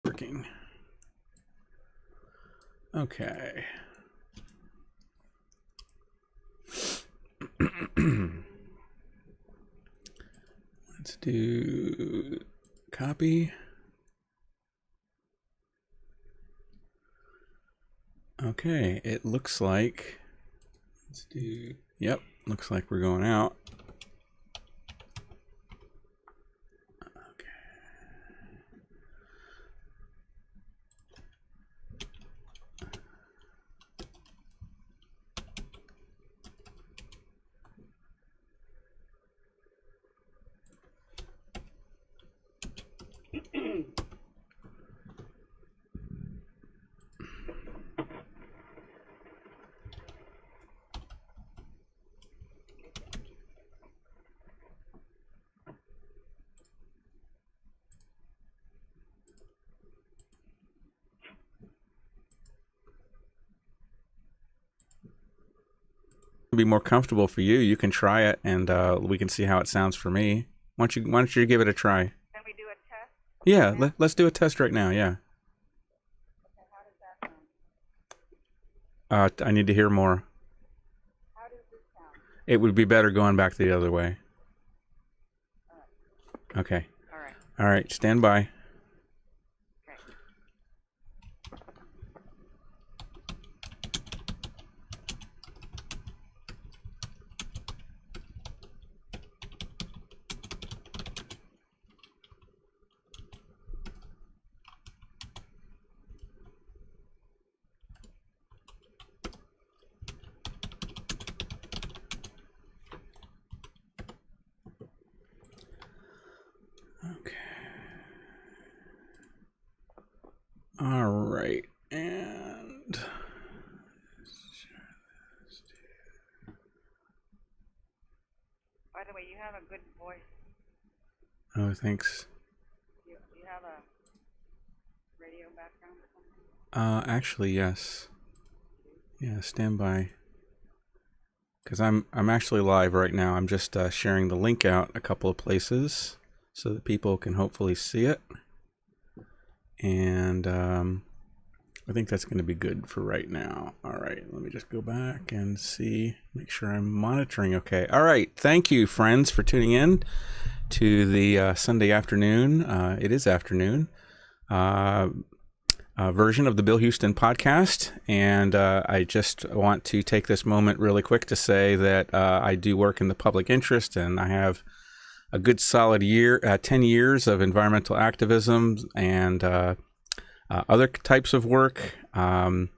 working. Okay. Let's do copy. Okay, it looks like, let's do, yep, looks like we're going out. Be more comfortable for you. You can try it, and we can see how it sounds for me. Why don't you give it a try? Can we do a test? Yeah, let's do a test right now. Yeah. Okay, how does that sound? I need to hear more. How does this sound? It would be better going back the other way. Okay. All right. All right. Stand by. Okay. Okay. All right. And By the way, you have a good voice. oh, thanks. You have a radio background or something? Actually, yes. Yeah, stand by. Because I'm actually live right now. I'm just sharing the link out a couple of places so that people can hopefully see it. And I think that's going to be good for right now. All right, let me just go back and see, make sure I'm monitoring okay. All right, thank you, friends, for tuning in to the Sunday afternoon. It is afternoon. Version of the Bill Huston podcast, and I just want to take this moment really quick to say that I do work in the public interest, and I have a good solid 10 years of environmental activism and other types of work, and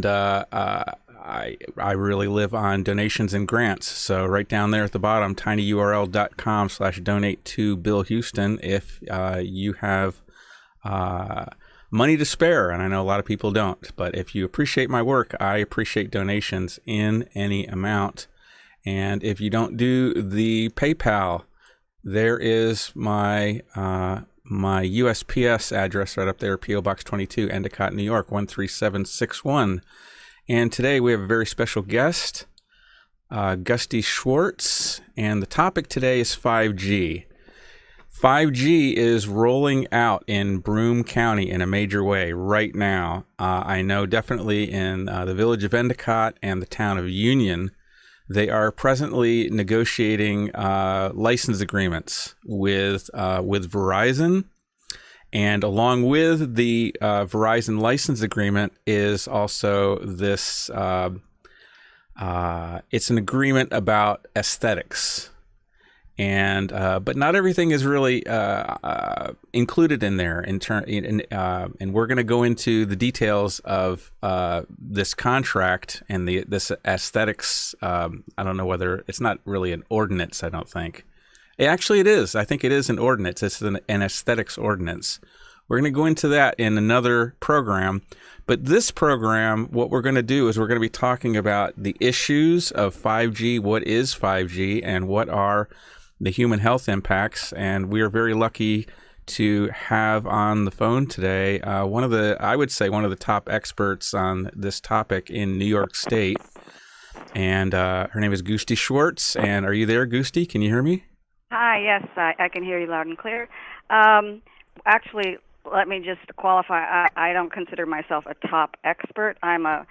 I really live on donations and grants. So right down there at the bottom, tinyurl.com/donate to Bill Huston if you have money to spare, and I know a lot of people don't, but if you appreciate my work, I appreciate donations in any amount. And if you don't do the PayPal, there is my my USPS address right up there, P.O. Box 22, Endicott, New York, 13761. And today we have a very special guest, Gusty Schwartz, and the topic today is 5G. 5G is rolling out in Broome County in a major way right now. I know definitely in the village of Endicott and the town of Union, they are presently negotiating license agreements with Verizon. And along with the Verizon license agreement is also this, it's an agreement about aesthetics. And but not everything is really included in there. And we're going to go into the details of this contract and this aesthetics. I don't know whether it's not really an ordinance. I don't think. Actually, it is. I think it is an ordinance. It's an aesthetics ordinance. We're going to go into that in another program. But this program, what we're going to do is we're going to be talking about the issues of 5G. What is 5G, and what are the human health impacts? And we are very lucky to have on the phone today I would say one of the top experts on this topic in New York State. And her name is Gusty Schwartz. And are you there, Gusty? Can you hear me? Hi, yes, I can hear you loud and clear. Actually, let me just qualify. I don't consider myself a top expert. I'm an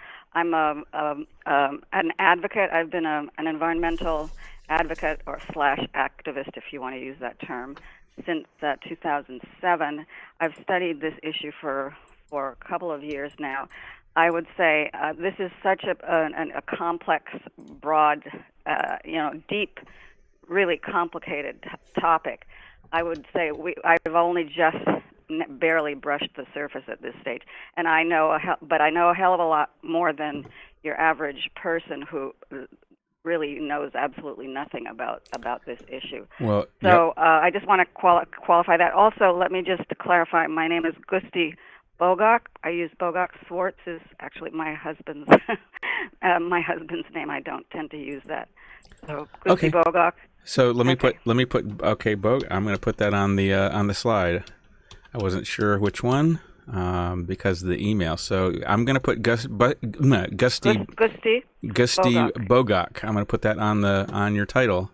advocate. I've been an environmental advocate or slash activist, if you want to use that term, since 2007. I've studied this issue for a couple of years now. I would say this is such a complex, broad, deep, really complicated topic. I would say I've only just barely brushed the surface at this stage, and I know a hell of a lot more than your average person who really knows absolutely nothing about this issue. Well, so I just want to qualify that. Also, let me just clarify. My name is Gusty Bogok. I use Bogok Schwartz is actually my husband's name. I don't tend to use that. So Gusty Bogok. So let me put Bog. I'm going to put that on the slide. I wasn't sure which one because of the email. So I'm going to put Gusty Bogok. I'm going to put that on your title.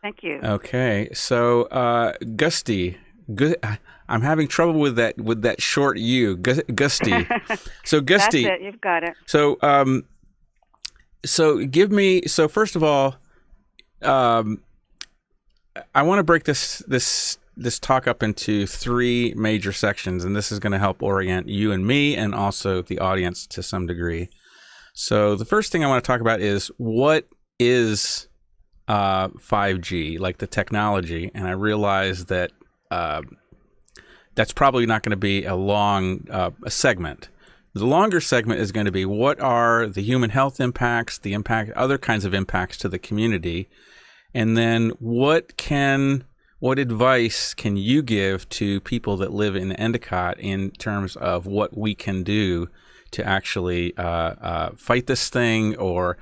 Thank you. Okay. So Gusty. I'm having trouble with that short U. Gusty. So Gusty. That's it. You've got it. So So first of all, I want to break this talk up into three major sections, and this is going to help orient you and me and also the audience to some degree. So the first thing I want to talk about is what is 5G, like the technology, and I realize that that's probably not going to be a long a segment. The longer segment is going to be what are the human health impacts, other kinds of impacts to the community, and then what advice can you give to people that live in Endicott in terms of what we can do to actually fight this thing, or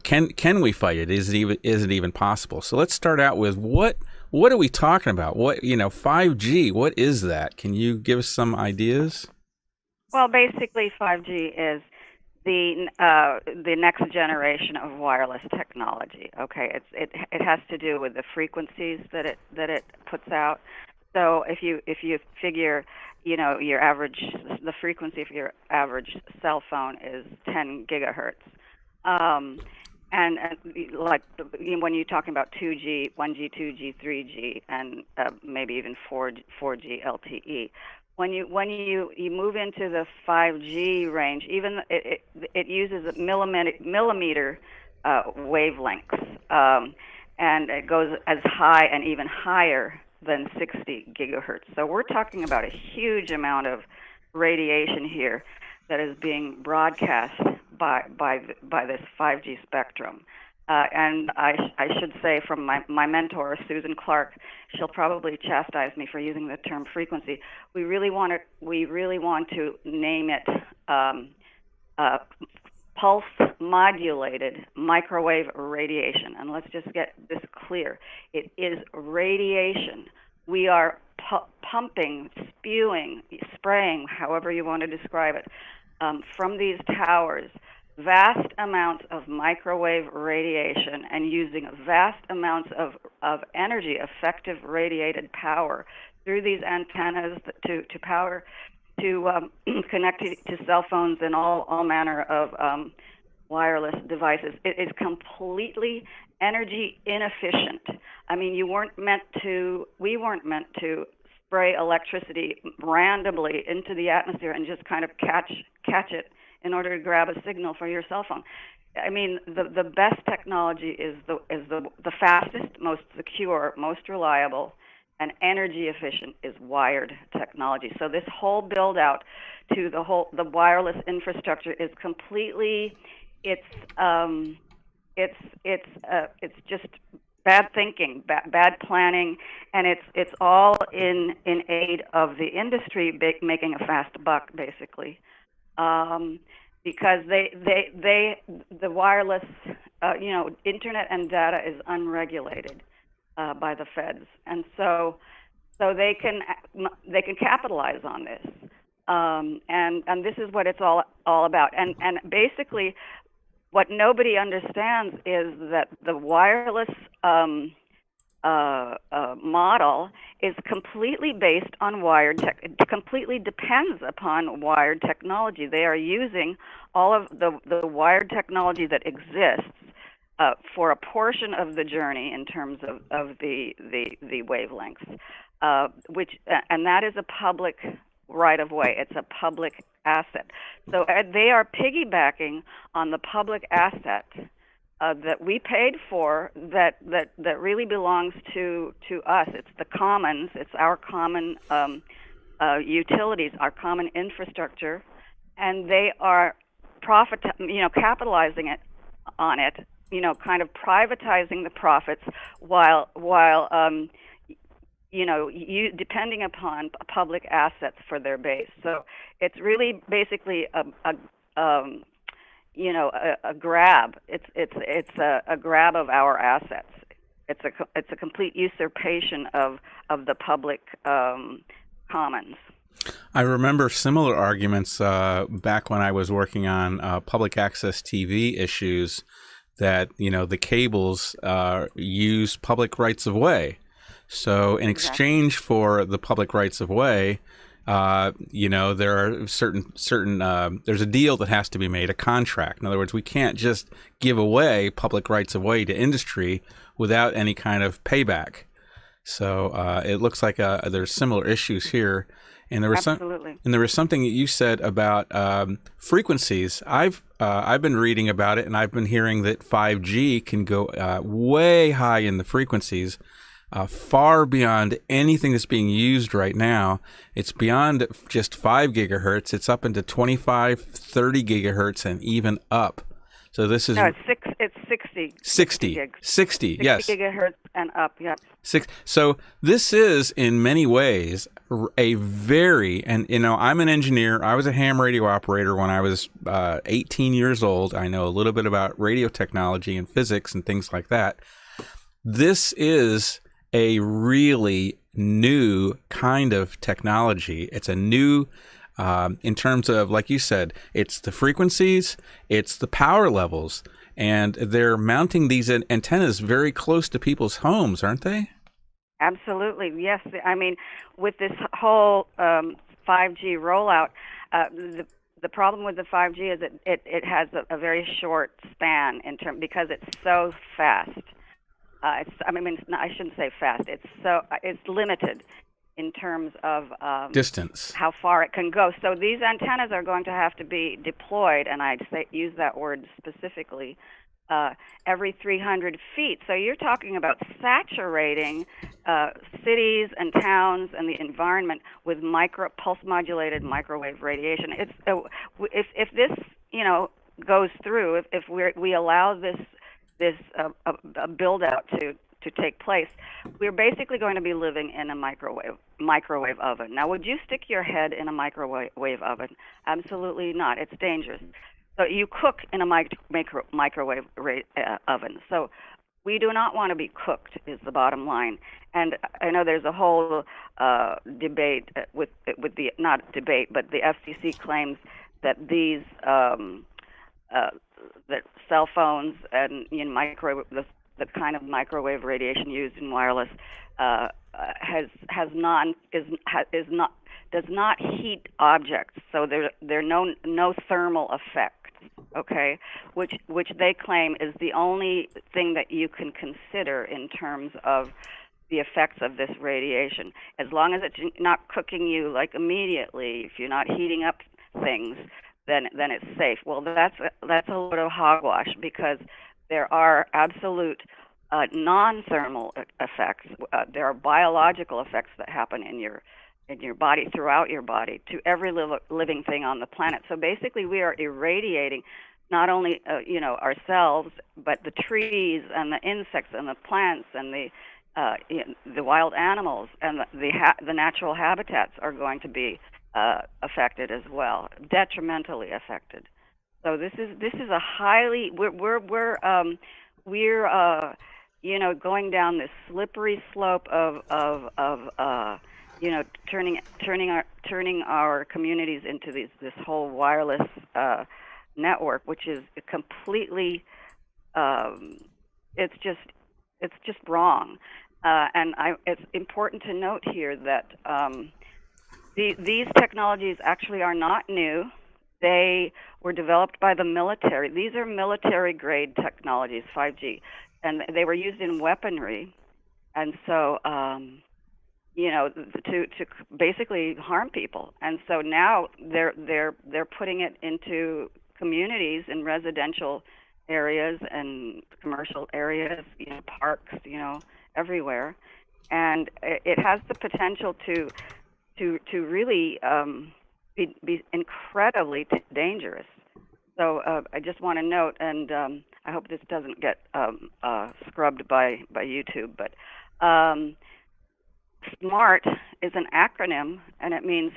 can we fight it? Is it even possible? So let's start out with what are we talking about? 5G, what is that? Can you give us some ideas? Well, basically, 5G is the next generation of wireless technology. Okay, it has to do with the frequencies that it puts out. So if you figure, the frequency of your average cell phone is 10 gigahertz. And like when you're talking about 2G, 1G, 2G, 3G, and maybe even 4G LTE. When you move into the 5G range, even it uses millimeter wavelengths, and it goes as high and even higher than 60 gigahertz. So we're talking about a huge amount of radiation here that is being broadcast by this 5G spectrum. And I should say, from my mentor, Susan Clark, she'll probably chastise me for using the term frequency. We really want to name it pulse modulated microwave radiation. And let's just get this clear. It is radiation. We are pumping, spewing, spraying, however you want to describe it, from these towers, vast amounts of microwave radiation, and using vast amounts of energy, effective radiated power through these antennas to power, to connect to cell phones and all manner of wireless devices. It is completely energy inefficient. I mean, we weren't meant to spray electricity randomly into the atmosphere and just kind of catch it in order to grab a signal for your cell phone. I mean, the best technology is the fastest, most secure, most reliable, and energy efficient is wired technology. So this whole build out to the wireless infrastructure is completely it's just bad thinking, bad planning, and it's all in aid of the industry making a fast buck, basically. Because the wireless, internet and data is unregulated by the feds, and so they can capitalize on this, and this is what it's all about. And basically, what nobody understands is that the wireless model is completely based on wired tech. It completely depends upon wired technology. They are using all of the wired technology that exists for a portion of the journey in terms of the wavelengths, and that is a public right of way. It's a public asset. So they are piggybacking on the public asset that we paid for, that really belongs to us. It's the commons. It's our common utilities, our common infrastructure, and they are capitalizing on it. Kind of privatizing the profits while depending upon public assets for their base. So it's really basically a grab. It's a grab of our assets. It's a complete usurpation of the public commons. I remember similar arguments back when I was working on public access TV issues, that the cables use public rights of way. So in exchange for the public rights of way, there are certain there's a deal that has to be made, a contract. In other words, we can't just give away public rights of way to industry without any kind of payback. So it looks like there's similar issues here. And there was something that you said about frequencies. I've been reading about it, and I've been hearing that 5G can go way high in the frequencies, far beyond anything that's being used right now. It's beyond just 5 gigahertz. It's up into 25, 30 gigahertz, and even up. So this is it's 60. 60, yes. 60 gigahertz and up, yeah. So this is, in many ways, a very, and I'm an engineer. I was a ham radio operator when I was 18 years old. I know a little bit about radio technology and physics and things like that. This is a really new kind of technology. It's a new, in terms of, like you said, it's the frequencies, it's the power levels, and they're mounting these antennas very close to people's homes, aren't they? Absolutely, yes. I mean, with this whole 5G rollout, the problem with the 5G is it has a very short span because it's so fast. I shouldn't say fast. It's limited in terms of distance, how far it can go. So these antennas are going to have to be deployed, and I'd use that word specifically, every 300 feet. So you're talking about saturating cities and towns and the environment with pulse modulated microwave radiation. If this goes through, if we allow this build out to take place, we're basically going to be living in a microwave oven. Now, would you stick your head in a microwave oven? Absolutely not. It's dangerous. So you cook in a microwave oven. So we do not want to be cooked, is the bottom line. And I know there's a whole debate with the, not debate, but the FCC claims that these that cell phones and the kind of microwave radiation used in wireless does not heat objects. So there are no thermal effects. Okay, which they claim is the only thing that you can consider in terms of the effects of this radiation. As long as it's not cooking you like immediately, if you're not heating up things, then it's safe. Well, that's a load of hogwash, because there are absolute non-thermal effects. There are biological effects that happen in your body, throughout your body, to every living thing on the planet. So basically, we are irradiating not only ourselves, but the trees and the insects and the plants and the wild animals, and the natural habitats are going to be affected as well, detrimentally affected. So this is a highly we're going down this slippery slope of turning our communities into this whole wireless network, which is completely it's just wrong. It's important to note here that these technologies actually are not new. They were developed by the military. These are military-grade technologies, 5G, and they were used in weaponry. And so, to basically harm people. And so now they're putting it into communities in residential areas and commercial areas, parks, everywhere, and it has the potential to really be incredibly dangerous. So I just want to note, and I hope this doesn't get scrubbed by YouTube, but SMART is an acronym, and it means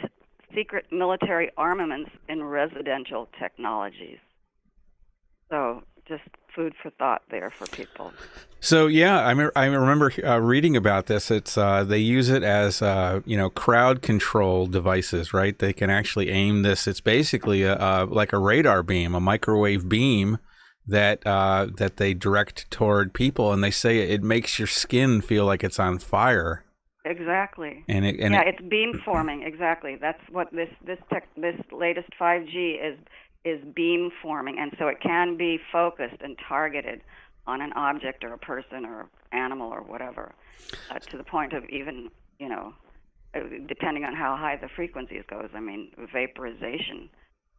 Secret Military Armaments in Residential Technologies. So just food for thought there for people. So yeah, I remember reading about this. It's they use it as crowd control devices, right? They can actually aim this. It's basically like a radar beam, a microwave beam that they direct toward people, and they say it makes your skin feel like it's on fire. Exactly. It's beam forming. Exactly. That's what this latest 5G is beam forming, and so it can be focused and targeted on an object or a person or animal or whatever, to the point of even, depending on how high the frequencies goes. I mean, vaporization.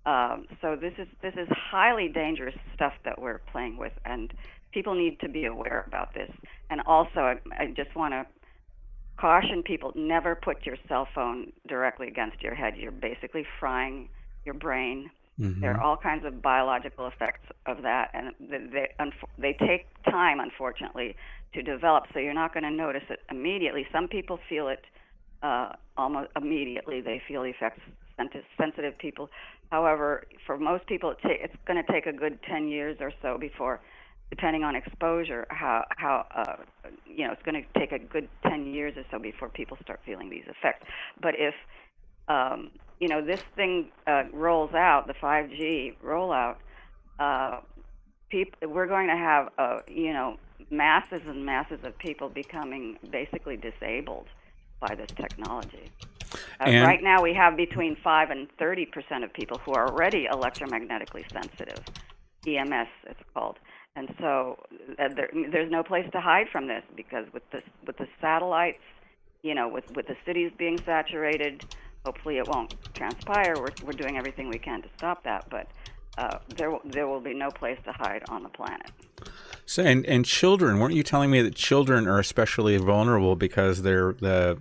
So this is highly dangerous stuff that we're playing with, and people need to be aware about this. And also, I just want to caution people: never put your cell phone directly against your head. You're basically frying your brain. Mm-hmm. There are all kinds of biological effects of that, and they take time, unfortunately, to develop. So you're not going to notice it immediately. Some people feel it almost immediately. They feel the effects. Sensitive people. However, for most people, it's going to take a good 10 years or so before, depending on exposure, it's going to take a good 10 years or so before people start feeling these effects. But if this thing rolls out, the 5G rollout, we're going to have masses and masses of people becoming basically disabled by this technology. Right now, we have between 5 and 30% of people who are already electromagnetically sensitive, EMS it's called, and so there's no place to hide from this, because with the satellites, with the cities being saturated, hopefully it won't transpire. We're doing everything we can to stop that, but there will be no place to hide on the planet. So and children, weren't you telling me that children are especially vulnerable because the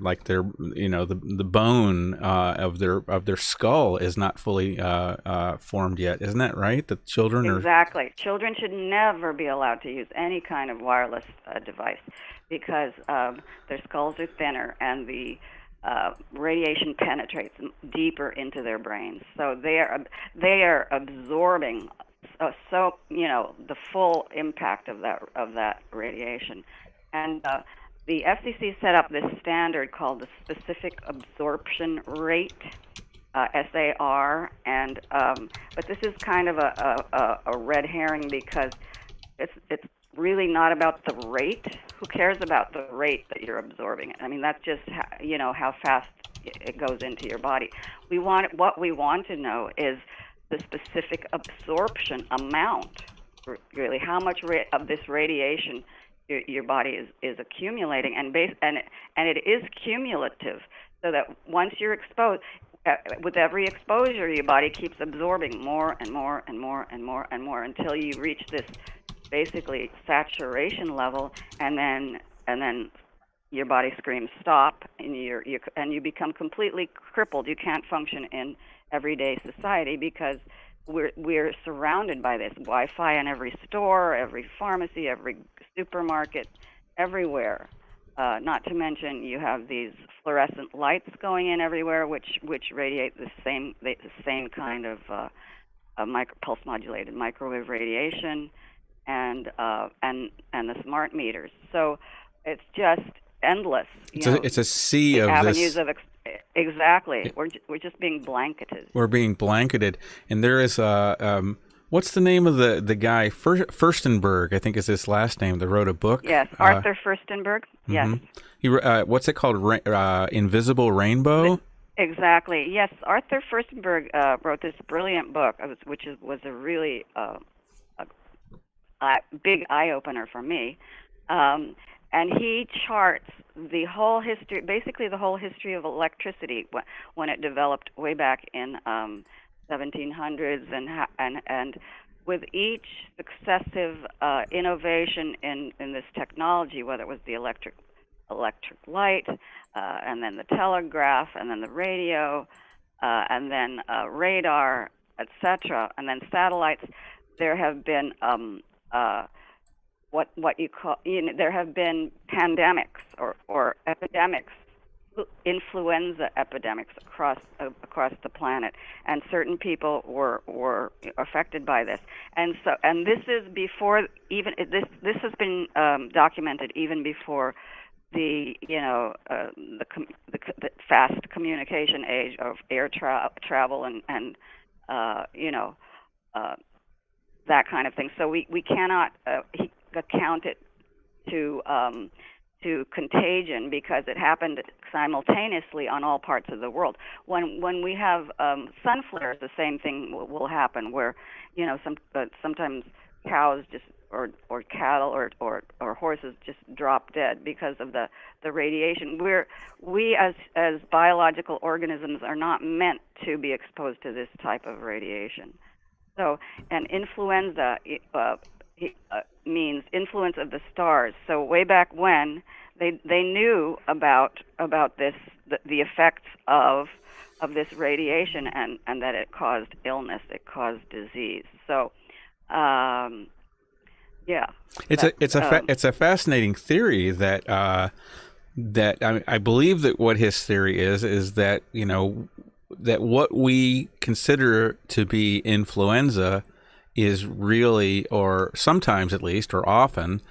bone of their skull is not fully formed yet? Isn't that right? That children are exactly. Children should never be allowed to use any kind of wireless device, because their skulls are thinner and the radiation penetrates deeper into their brains, so they are absorbing the full impact of that radiation. And the FCC set up this standard called the Specific Absorption Rate, SAR, and but this is kind of a red herring, because it's really not about the rate. Who cares about the rate that you're absorbing it? I mean, that's just how fast it goes into your body. What we want to know is the specific absorption amount, really, how much of this radiation your body is accumulating, and it is cumulative, so that once you're exposed, with every exposure, your body keeps absorbing more and more and more and more and more until you reach this basically saturation level, and then your body screams stop, and you become completely crippled. You can't function in everyday society, because we're surrounded by this Wi-Fi in every store, every pharmacy, every supermarket, everywhere. Not to mention, you have these fluorescent lights going in everywhere, which radiate the same kind of pulse modulated microwave radiation, and the smart meters. So it's just endless. It's a sea of avenues of exactly. We're just being blanketed. We're being blanketed, and there is What's the name of the guy? Furstenberg, I think is his last name. That wrote a book. Yes, Arthur Furstenberg. Yes. He what's it called? Invisible Rainbow. Exactly. Yes, Arthur Furstenberg wrote this brilliant book, which was a really big eye opener for me. And he charts the whole history, basically the whole history of electricity when it developed way back in 1700s, and with each successive innovation in this technology, whether it was the electric light, and then the telegraph, and then the radio, and then radar, etc., and then satellites, there have been what you call, there have been pandemics or epidemics, influenza epidemics across the planet, and certain people were affected by this, and this is before even this has been documented even before the fast communication age of air travel and that kind of thing. So we cannot account it to contagion because it happened simultaneously on all parts of the world. When we have sun flares, the same thing will happen, where sometimes cows just or cattle or horses just drop dead because of the radiation. We as biological organisms are not meant to be exposed to this type of radiation. So, and influenza means influence of the stars. So way back when they knew about this, the effects of this radiation, and that it caused illness, it caused disease. So yeah, it's a fascinating theory that I believe that what his theory is that that what we consider to be influenza is really, or sometimes at least, or often,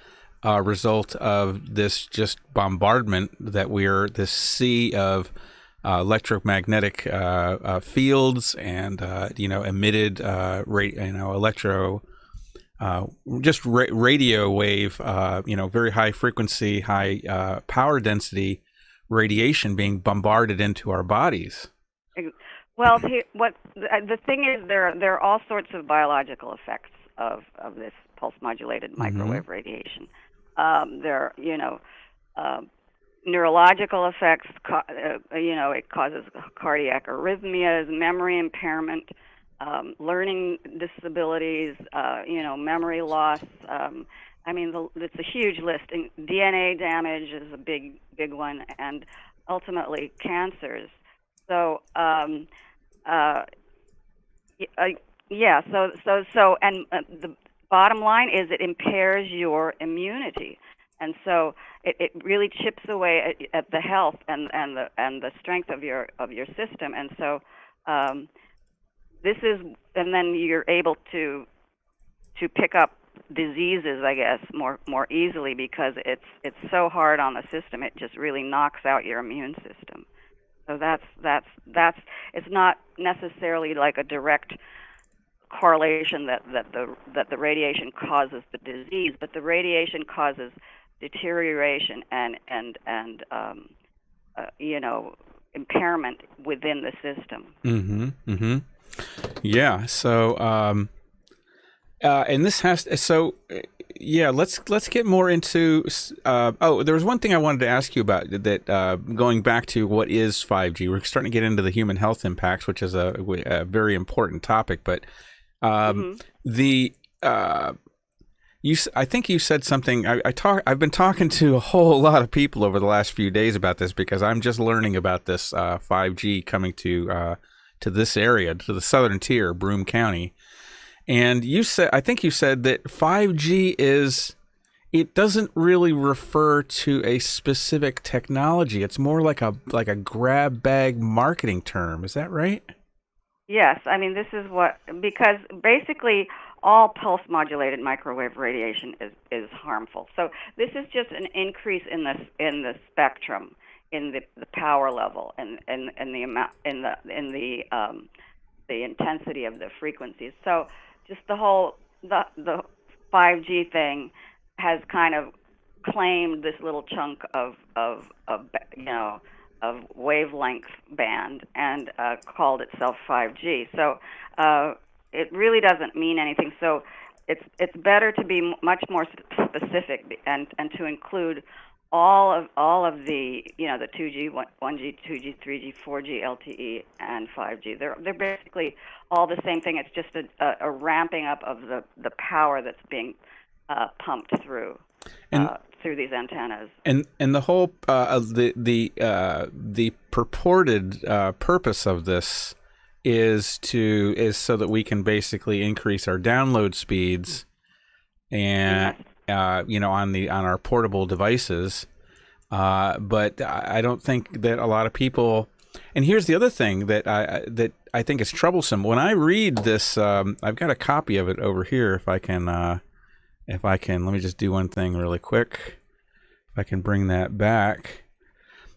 a result of this just bombardment that we're this sea of electromagnetic fields and emitted electro radio wave, very high frequency, high power density radiation being bombarded into our bodies. Well, the thing is, there are all sorts of biological effects of this pulse modulated microwave radiation. There are neurological effects. It causes cardiac arrhythmias, memory impairment, learning disabilities, memory loss. It's a huge list. And DNA damage is a big one, and ultimately cancers. So, and the bottom line is it impairs your immunity, and so it really chips away at the health and the strength of your system, and so and then you're able to pick up diseases, I guess, more easily because it's so hard on the system. It just really knocks out your immune system. So that's it's not necessarily like a direct correlation that the radiation causes the disease, but the radiation causes deterioration and impairment within the system. Yeah. So and this has let's get more into there was one thing I wanted to ask you about that, going back to what is 5G. We're starting to get into the human health impacts, which is a very important topic, but I think you said something. I've been talking to a whole lot of people over the last few days about this because I'm just learning about this 5G coming to this area, to the southern tier, Broome County. And I think you said that 5G it doesn't really refer to a specific technology. It's more like a grab bag marketing term. Is that right? Yes. This is because basically all pulse modulated microwave radiation is harmful. So this is just an increase in the spectrum, in the power level, and the amount, in the intensity of the frequencies. So just the 5G thing has kind of claimed this little chunk of wavelength band and called itself 5G. So it really doesn't mean anything. So it's better to be much more specific and to include all of the the 2G, 1G, 2G, 3G, 4G, LTE, and 5G. They're basically all the same thing. It's just a ramping up of the power that's being pumped through these antennas. And the whole the purported purpose of this is so that we can basically increase our download speeds and on our portable devices. But I don't think that a lot of people. And here's the other thing that I think is troublesome. When I read this, I've got a copy of it over here. If I can, let me just do one thing really quick. If I can bring that back,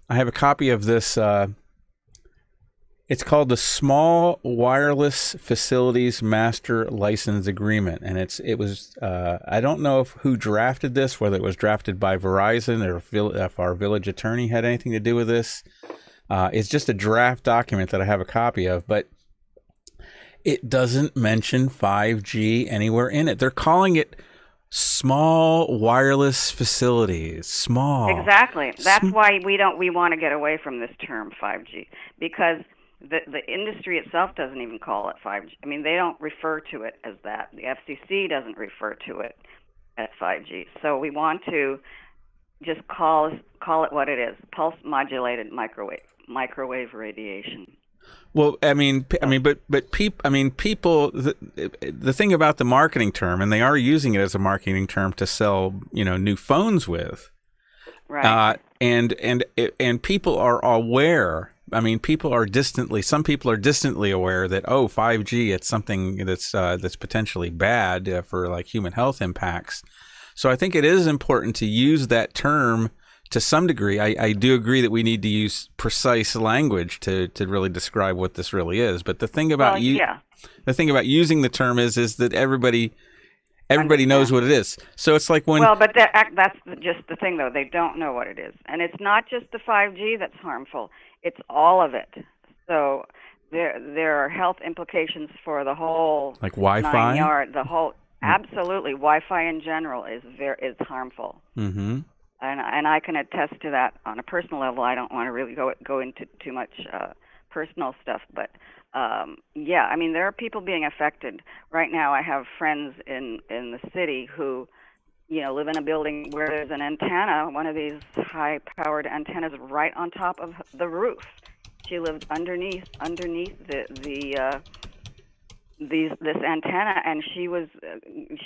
I have a copy of this. It's called the Small Wireless Facilities Master License Agreement, and it was I don't know who drafted this, whether it was drafted by Verizon or if our village attorney had anything to do with this. It's just a draft document that I have a copy of, but it doesn't mention 5G anywhere in it. They're calling it small wireless facilities. Small. Exactly. That's why we want to get away from this term 5G, because the industry itself doesn't even call it 5G. I mean, they don't refer to it as that. The FCC doesn't refer to it as 5G. So we want to just call it what it is: pulse modulated microwave radiation. Well, but people. The thing about the marketing term, and they are using it as a marketing term to sell, new phones with. Right. And people are aware. Some people are distantly aware that 5G, it's something that's potentially bad for like human health impacts. So I think it is important to use that term to some degree. I do agree that we need to use precise language to really describe what this really is. But the thing about the thing about using the term is that everybody knows what it is. So it's like when but that's just the thing, though. They don't know what it is, and it's not just the 5G that's harmful. It's all of it. So there are health implications for the whole, like Wi-Fi. 9 yard. The whole absolutely Wi-Fi in general is harmful. Mm-hmm. And I can attest to that on a personal level. I don't want to really go into too much personal stuff, but there are people being affected right now. I have friends in the city who live in a building where there's an antenna, one of these high-powered antennas, right on top of the roof. She lived underneath this antenna, and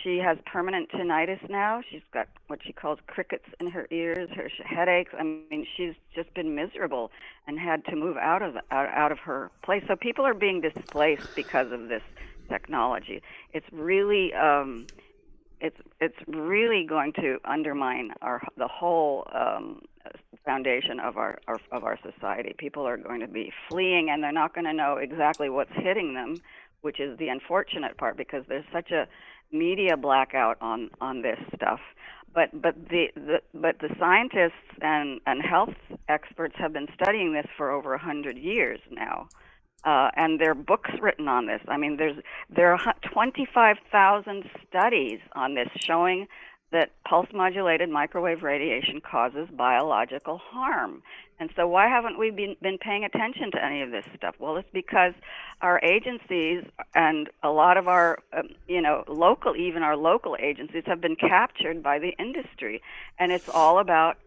she has permanent tinnitus now. She's got what she calls crickets in her ears, her headaches. I mean, she's just been miserable and had to move out of her place. So people are being displaced because of this technology. It's really it's really going to undermine the whole foundation of our society. People are going to be fleeing, and they're not going to know exactly what's hitting them, which is the unfortunate part, because there's such a media blackout on this stuff. But the scientists and health experts have been studying this for over 100 years now. And there are books written on this. I mean, there are 25,000 studies on this showing that pulse-modulated microwave radiation causes biological harm. And so why haven't we been paying attention to any of this stuff? Well, it's because our agencies and a lot of our, our local agencies have been captured by the industry. And it's all about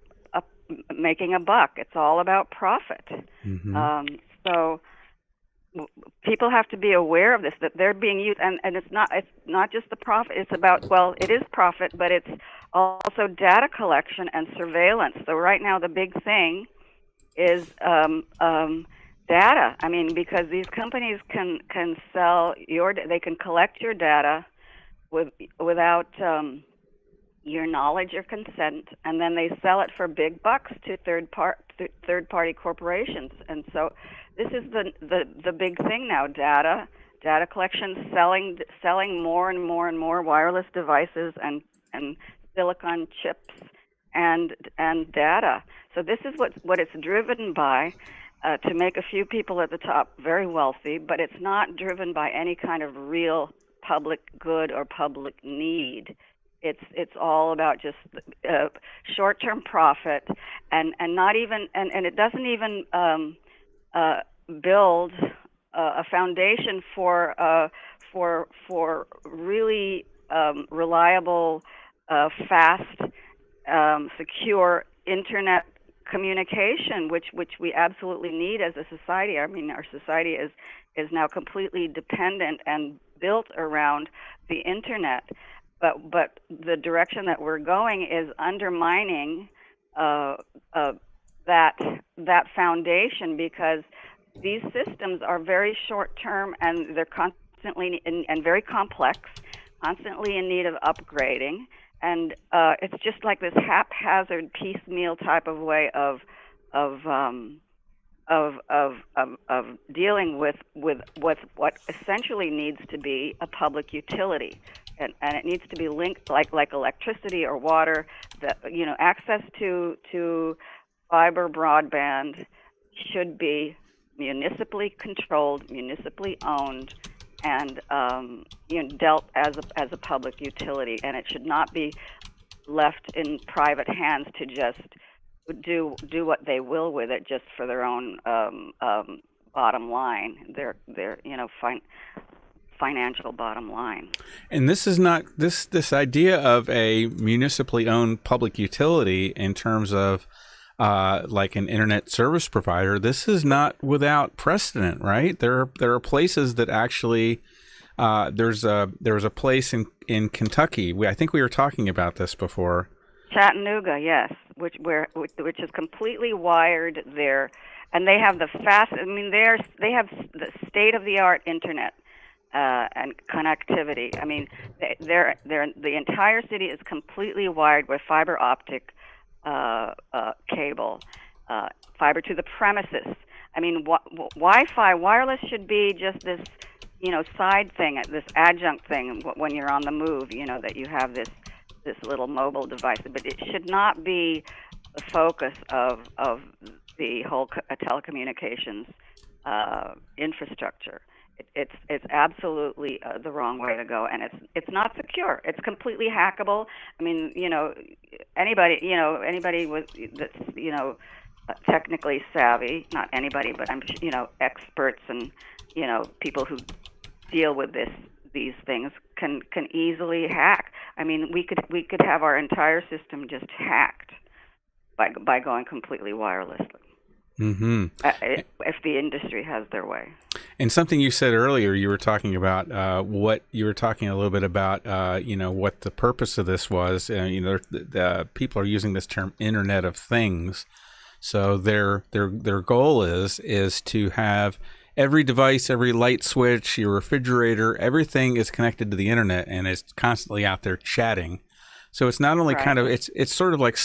making a buck. It's all about profit. Mm-hmm. So people have to be aware of this, that they're being used, and it's not just the profit. It's about, it is profit, but it's also data collection and surveillance. So right now the big thing is data. I mean, because these companies can sell they can collect your data without your knowledge or consent, and then they sell it for big bucks to third party corporations. And so this is the big thing now: data data collection, selling more and more and more wireless devices and silicon chips and data. So this is what it's driven by, to make a few people at the top very wealthy, but it's not driven by any kind of real public good or public need. It's all about just short-term profit, and not even and it doesn't even build a foundation for really reliable, fast, secure internet communication, which we absolutely need as a society. I mean, our society is now completely dependent and built around the internet. But the direction that we're going is undermining that foundation, because these systems are very short term, and they're constantly and very complex, constantly in need of upgrading. And it's just like this haphazard, piecemeal type of way of dealing with what essentially needs to be a public utility, and it needs to be linked like electricity or water. That access to fiber broadband should be municipally controlled, municipally owned, and dealt as a public utility, and it should not be left in private hands to just do what they will with it, just for their own bottom line, their financial bottom line. And this is not this idea of a municipally owned public utility in terms of like an internet service provider. This is not without precedent, right? There are places that actually there was a place in Kentucky. I think we were talking about this before. Chattanooga, yes, which is completely wired there, and they have the fast. I mean, they have the state-of-the-art internet and connectivity. I mean, the entire city is completely wired with fiber optic cable, fiber to the premises. I mean, Wi-Fi, wireless should be just this, side thing, this adjunct thing when you're on the move. That you have this little mobile device, but it should not be the focus of the whole telecommunications infrastructure. It's absolutely the wrong way to go, and it's not secure. It's completely hackable. I mean, anybody that's technically savvy, not anybody, but I'm experts and people who deal with these things can easily hack. I mean, we could have our entire system just hacked by going completely wirelessly. Mm-hmm. If the industry has their way. And something you said earlier, you were talking about what you were talking a little bit about, what the purpose of this was. The people are using this term Internet of Things. So their goal is to have every device, every light switch, your refrigerator, everything is connected to the internet and is constantly out there chatting. So it's not only kind of, it's sort of like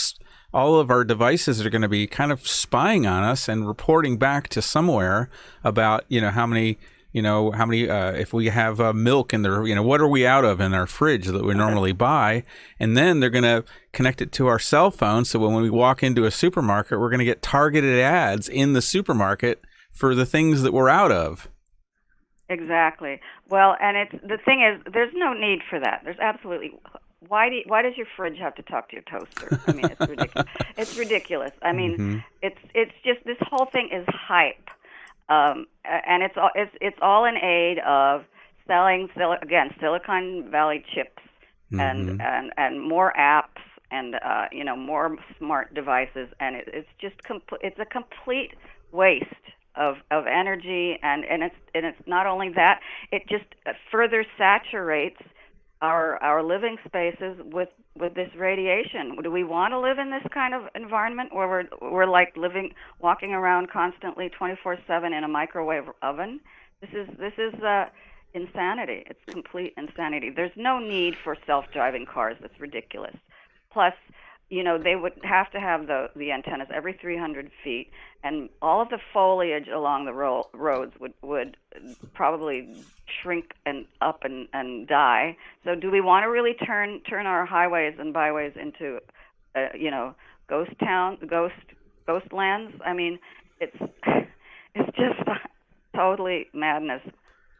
all of our devices are going to be kind of spying on us and reporting back to somewhere about, how many, if we have milk in there, what are we out of in our fridge that we normally buy? And then they're going to connect it to our cell phone. So when we walk into a supermarket, we're going to get targeted ads in the supermarket for the things that we're out of. Exactly. Well, and the thing is, there's no need for that. There's absolutely. Why does your fridge have to talk to your toaster? I mean, it's ridiculous. It's ridiculous. I mean, it's just, this whole thing is hype, and it's all in aid of selling Silicon Valley chips and more apps and more smart devices, and it's just it's a complete waste of energy, and it's not only that, it just further saturates our living spaces with this radiation. Do we want to live in this kind of environment where we're like walking around constantly 24/7 in a microwave oven? This is insanity. It's complete insanity. There's no need for self-driving cars. That's ridiculous. Plus, they would have to have the antennas every 300 feet, and all of the foliage along the roads would probably shrink and up and die. So do we want to really turn our highways and byways into, ghost towns, ghost lands? I mean, it's just totally madness,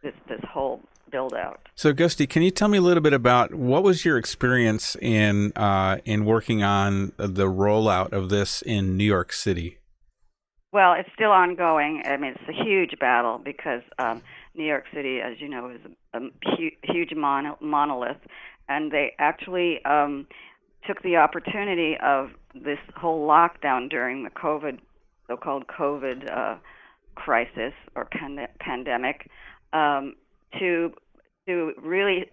this whole build out. So Gusty, can you tell me a little bit about what was your experience in working on the rollout of this in New York City? Well, it's still ongoing. I mean, it's a huge battle because New York City, as you know, is a huge monolith, and they actually took the opportunity of this whole lockdown during the so-called COVID crisis or pandemic, to really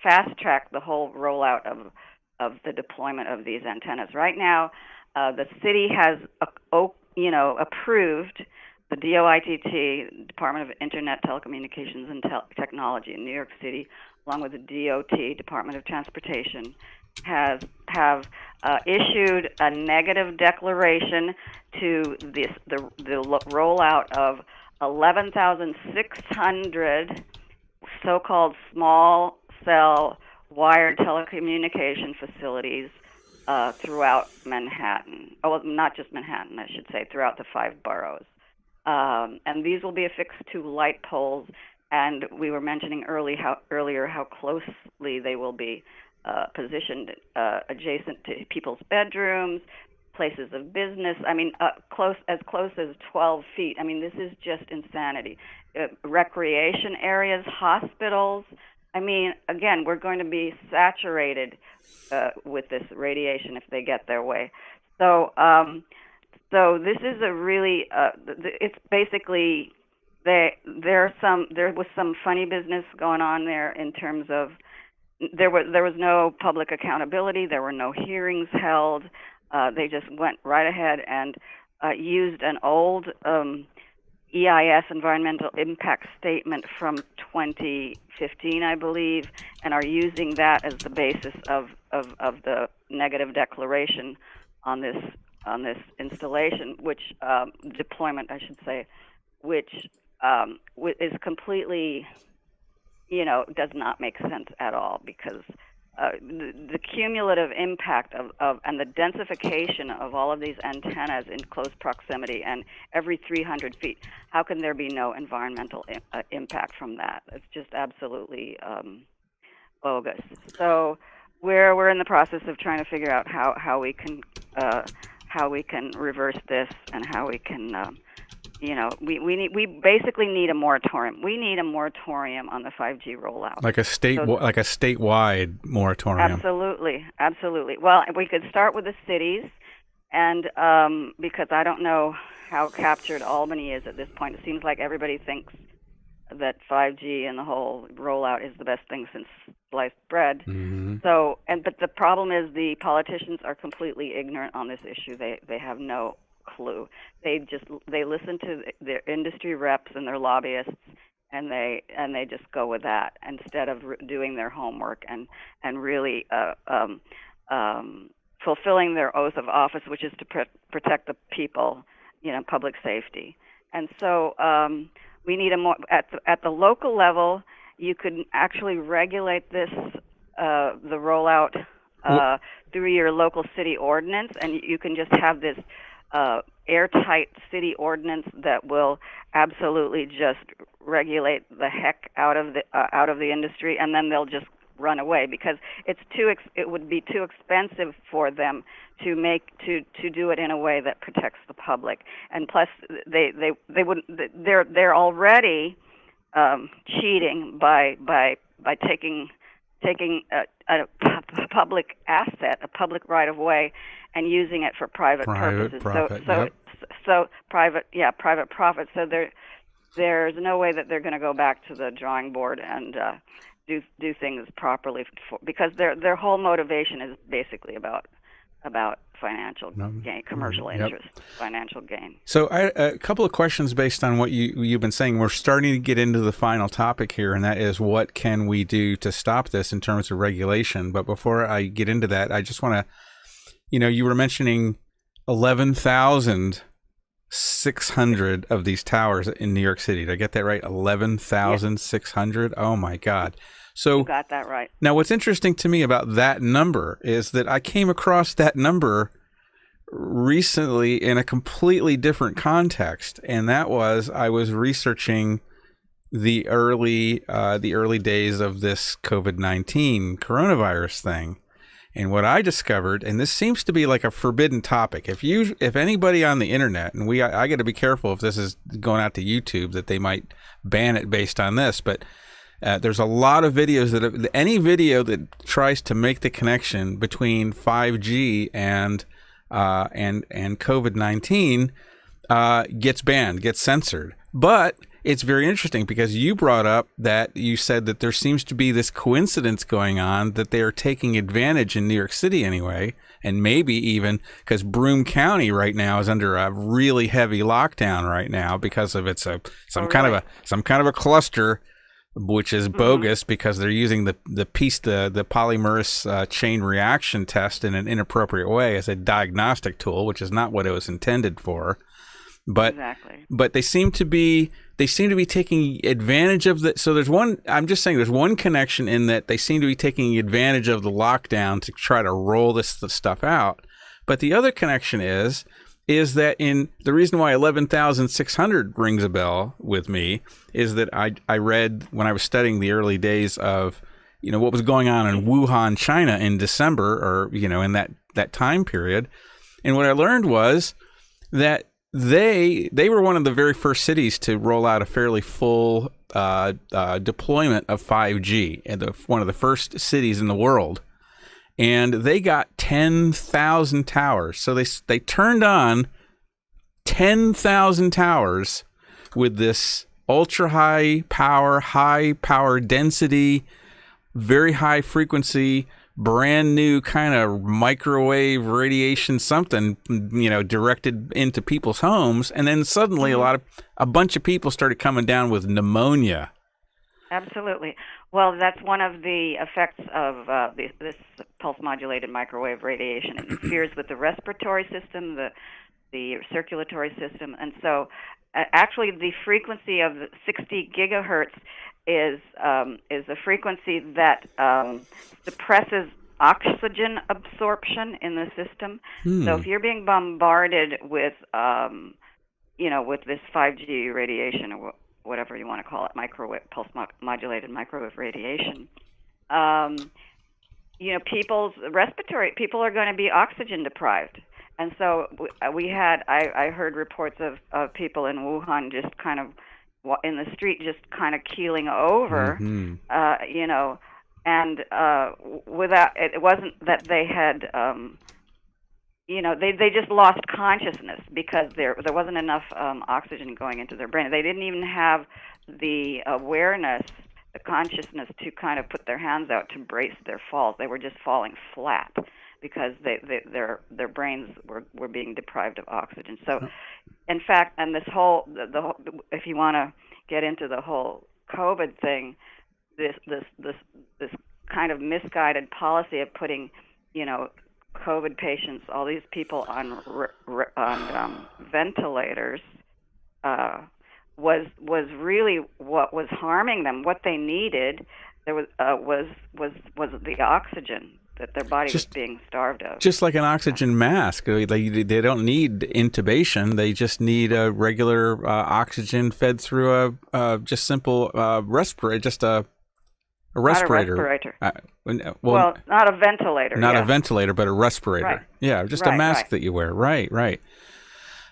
fast track the whole rollout of the deployment of these antennas. Right now, the city has approved the DOITT, Department of Internet, Telecommunications and Technology in New York City, along with the DOT, Department of Transportation, have issued a negative declaration to the rollout of 11,600 so-called small cell wired telecommunication facilities throughout Manhattan. Oh, well, not just Manhattan, I should say, throughout the 5 boroughs. And these will be affixed to light poles. And we were mentioning earlier how closely they will be positioned adjacent to people's bedrooms, places of business. I mean, close as 12 feet. I mean, this is just insanity. Recreation areas, hospitals. I mean, again, we're going to be saturated with this radiation if they get their way. So, so this is a really. It's basically there was some funny business going on there in terms of there was no public accountability. There were no hearings held. They just went right ahead and used an old EIS, Environmental Impact Statement from 2015, I believe, and are using that as the basis of the negative declaration on this installation, which deployment, I should say, which is completely, does not make sense at all, because the cumulative impact of and the densification of all of these antennas in close proximity and every 300 feet, how can there be no environmental impact from that? It's just absolutely bogus. So we're in the process of trying to figure out how we can reverse this and how we can we basically need a moratorium. We need a moratorium on the 5G rollout. Like a statewide moratorium. Absolutely. Well, we could start with the cities, and because I don't know how captured Albany is at this point. It seems like everybody thinks that 5G and the whole rollout is the best thing since sliced bread. Mm-hmm. So, but the problem is the politicians are completely ignorant on this issue. They have no clue. They listen to their industry reps and their lobbyists, and they just go with that instead of doing their homework and really fulfilling their oath of office, which is to protect the people, public safety. And so we need a more at the local level. You could actually regulate this the rollout through your local city ordinance, and you can just have this airtight city ordinance that will absolutely just regulate the heck out of the industry, and then they'll just run away because it would be too expensive for them to do it in a way that protects the public. And plus they wouldn't. They're already cheating by taking a public asset, a public right of way, and using it for private purposes. Private profit. So there's no way that they're going to go back to the drawing board and do things properly because their whole motivation is basically about financial gain, commercial interest, financial gain. So a couple of questions based on what you've been saying. We're starting to get into the final topic here, and that is what can we do to stop this in terms of regulation. But before I get into that, I just want to, you were mentioning 11,000 11,600 of these towers in New York City. Did I get that right? 11,600. Oh my God. So You got that right. now what's interesting to me about that number is that I came across that number recently in a completely different context. And that was, I was researching the early days of this COVID-19 coronavirus thing. And what I discovered, and this seems to be like a forbidden topic, if anybody on the internet, and I got to be careful if this is going out to YouTube that they might ban it based on this, but there's a lot of videos any video that tries to make the connection between 5G and COVID-19 gets banned, gets censored. But it's very interesting because you brought up that you said that there seems to be this coincidence going on that they are taking advantage in New York City anyway, and maybe even because Broome County right now is under a really heavy lockdown right now because of some kind of a cluster, which is bogus because they're using the polymerase chain reaction test in an inappropriate way as a diagnostic tool, which is not what it was intended for. But Exactly. but they seem to be taking advantage of the. So there's one. I'm just saying there's one connection in that they seem to be taking advantage of the lockdown to try to roll this stuff out. But the other connection is that in the reason why 11,600 rings a bell with me is that I read when I was studying the early days of what was going on in Wuhan, China in December, or in that time period, and what I learned was that they were one of the very first cities to roll out a fairly full deployment of 5G, and one of the first cities in the world. And they got 10,000 towers. So they turned on 10,000 towers with this ultra high power density, very high frequency, brand new kind of microwave radiation something, directed into people's homes. And then suddenly a bunch of people started coming down with pneumonia. Absolutely. Well, that's one of the effects of this pulse-modulated microwave radiation. It interferes with the respiratory system, the circulatory system, and so actually the frequency of 60 gigahertz is a frequency that suppresses oxygen absorption in the system. So if you're being bombarded with with this 5G radiation or whatever you want to call it, pulse-modulated microwave radiation, people are going to be oxygen deprived. And so I heard reports of people in Wuhan just kind of in the street, just kind of keeling over, and without, it wasn't that they had, they just lost consciousness because there wasn't enough oxygen going into their brain. They didn't even have the awareness, the consciousness to kind of put their hands out to brace their falls. They were just falling flat because their brains were being deprived of oxygen. So, in fact, and this whole if you want to get into the whole COVID thing, this kind of misguided policy of putting, COVID patients, all these people on ventilators, was really what was harming them. What they needed was the oxygen that their body was being starved of. Just like an oxygen mask, they don't need intubation. They just need a regular oxygen fed through a just simple respirator, just a respirator. Not a respirator. Well, not a ventilator. Not a ventilator, but a respirator. Right. Yeah, just a mask that you wear. Right.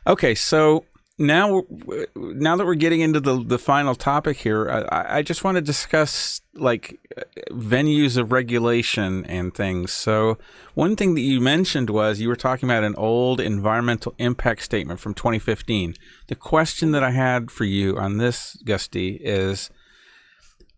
Okay, so now that we're getting into the final topic here, I just want to discuss venues of regulation and things. So one thing that you mentioned was you were talking about an old environmental impact statement from 2015. The question that I had for you on this, Gusty, is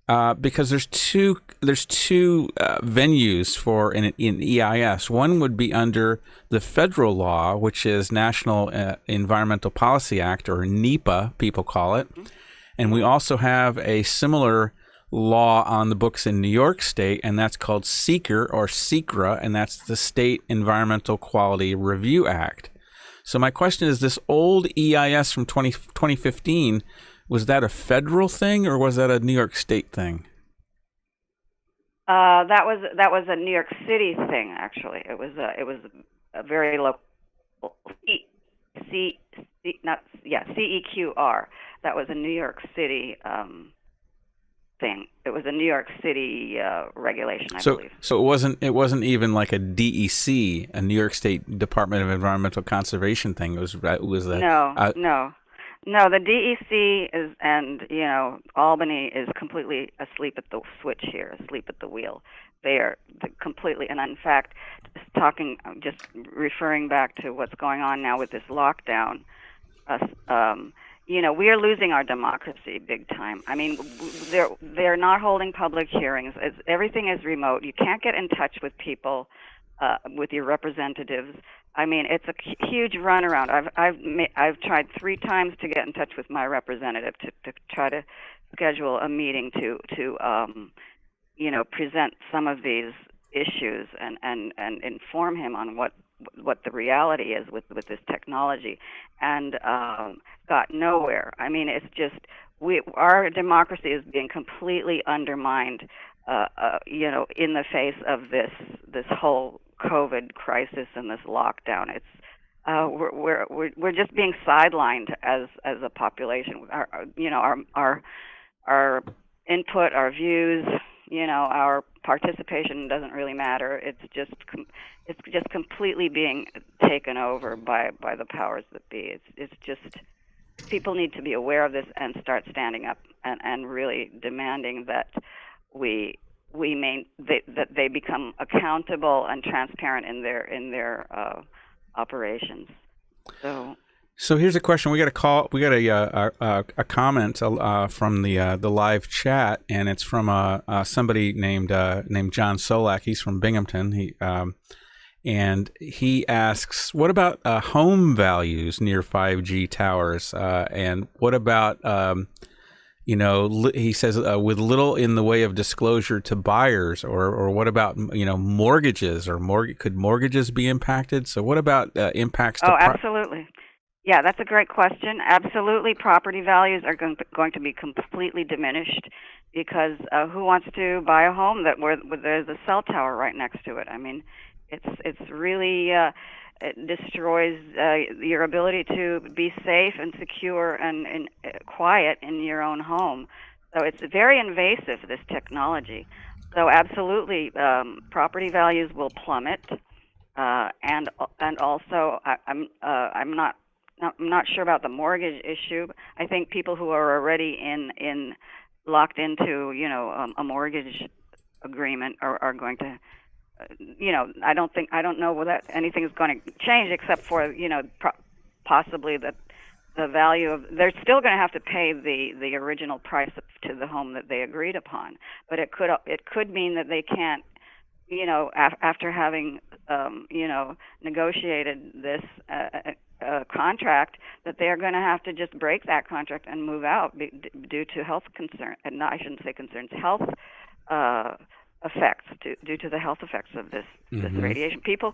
because there's two venues for in EIS. One would be under the federal law, which is National Environmental Policy Act, or NEPA, people call it. And we also have a similar law on the books in New York State, and that's called SECR or SECRA, and that's the State Environmental Quality Review Act. So my question is, this old EIS from 2015, was that a federal thing or was that a New York State thing? That was a New York City thing, actually. It was a very local CEQR. That was a New York City thing. It was a New York City regulation, I believe. So it wasn't even like a DEC, a New York State Department of Environmental Conservation thing. It was No, the DEC is, and Albany is completely asleep at the switch here, asleep at the wheel. They are completely, and in fact, just referring back to what's going on now with this lockdown, we are losing our democracy big time. I mean, they're not holding public hearings. Everything is remote. You can't get in touch with people, with your representatives. I mean, it's a huge runaround. I've tried 3 times to get in touch with my representative to try to schedule a meeting to present some of these issues and inform him on what the reality is with this technology, and got nowhere. I mean, it's just our democracy is being completely undermined, in the face of this whole COVID crisis and this lockdown. It's we're just being sidelined as a population. Our input, our views, our participation doesn't really matter. It's just completely being taken over by the powers that be. It's just, people need to be aware of this and start standing up and really demanding that that they become accountable and transparent in their operations. So here's a question. We got a call. We got a comment from the live chat, and it's from somebody named John Solak. He's from Binghamton. And he asks, what about home values near 5G towers? And what about he says with little in the way of disclosure to buyers, or what about mortgages, or could mortgages be impacted? So what about impacts to absolutely. Yeah, that's a great question. Absolutely, property values are going to be completely diminished because who wants to buy a home where there's a cell tower right next to it? I mean, it's really it destroys your ability to be safe and secure and quiet in your own home. So it's very invasive, this technology. So absolutely, property values will plummet, and also I'm not sure about the mortgage issue. I think people who are already locked into a mortgage agreement are going to I don't know that anything is going to change except for possibly that the value of, they're still going to have to pay the original price to the home that they agreed upon, but it could mean that they can't after having negotiated this contract, that they are going to have to just break that contract and move out due to health concern, and I shouldn't say concerns, health effects, due to the health effects of this radiation. People,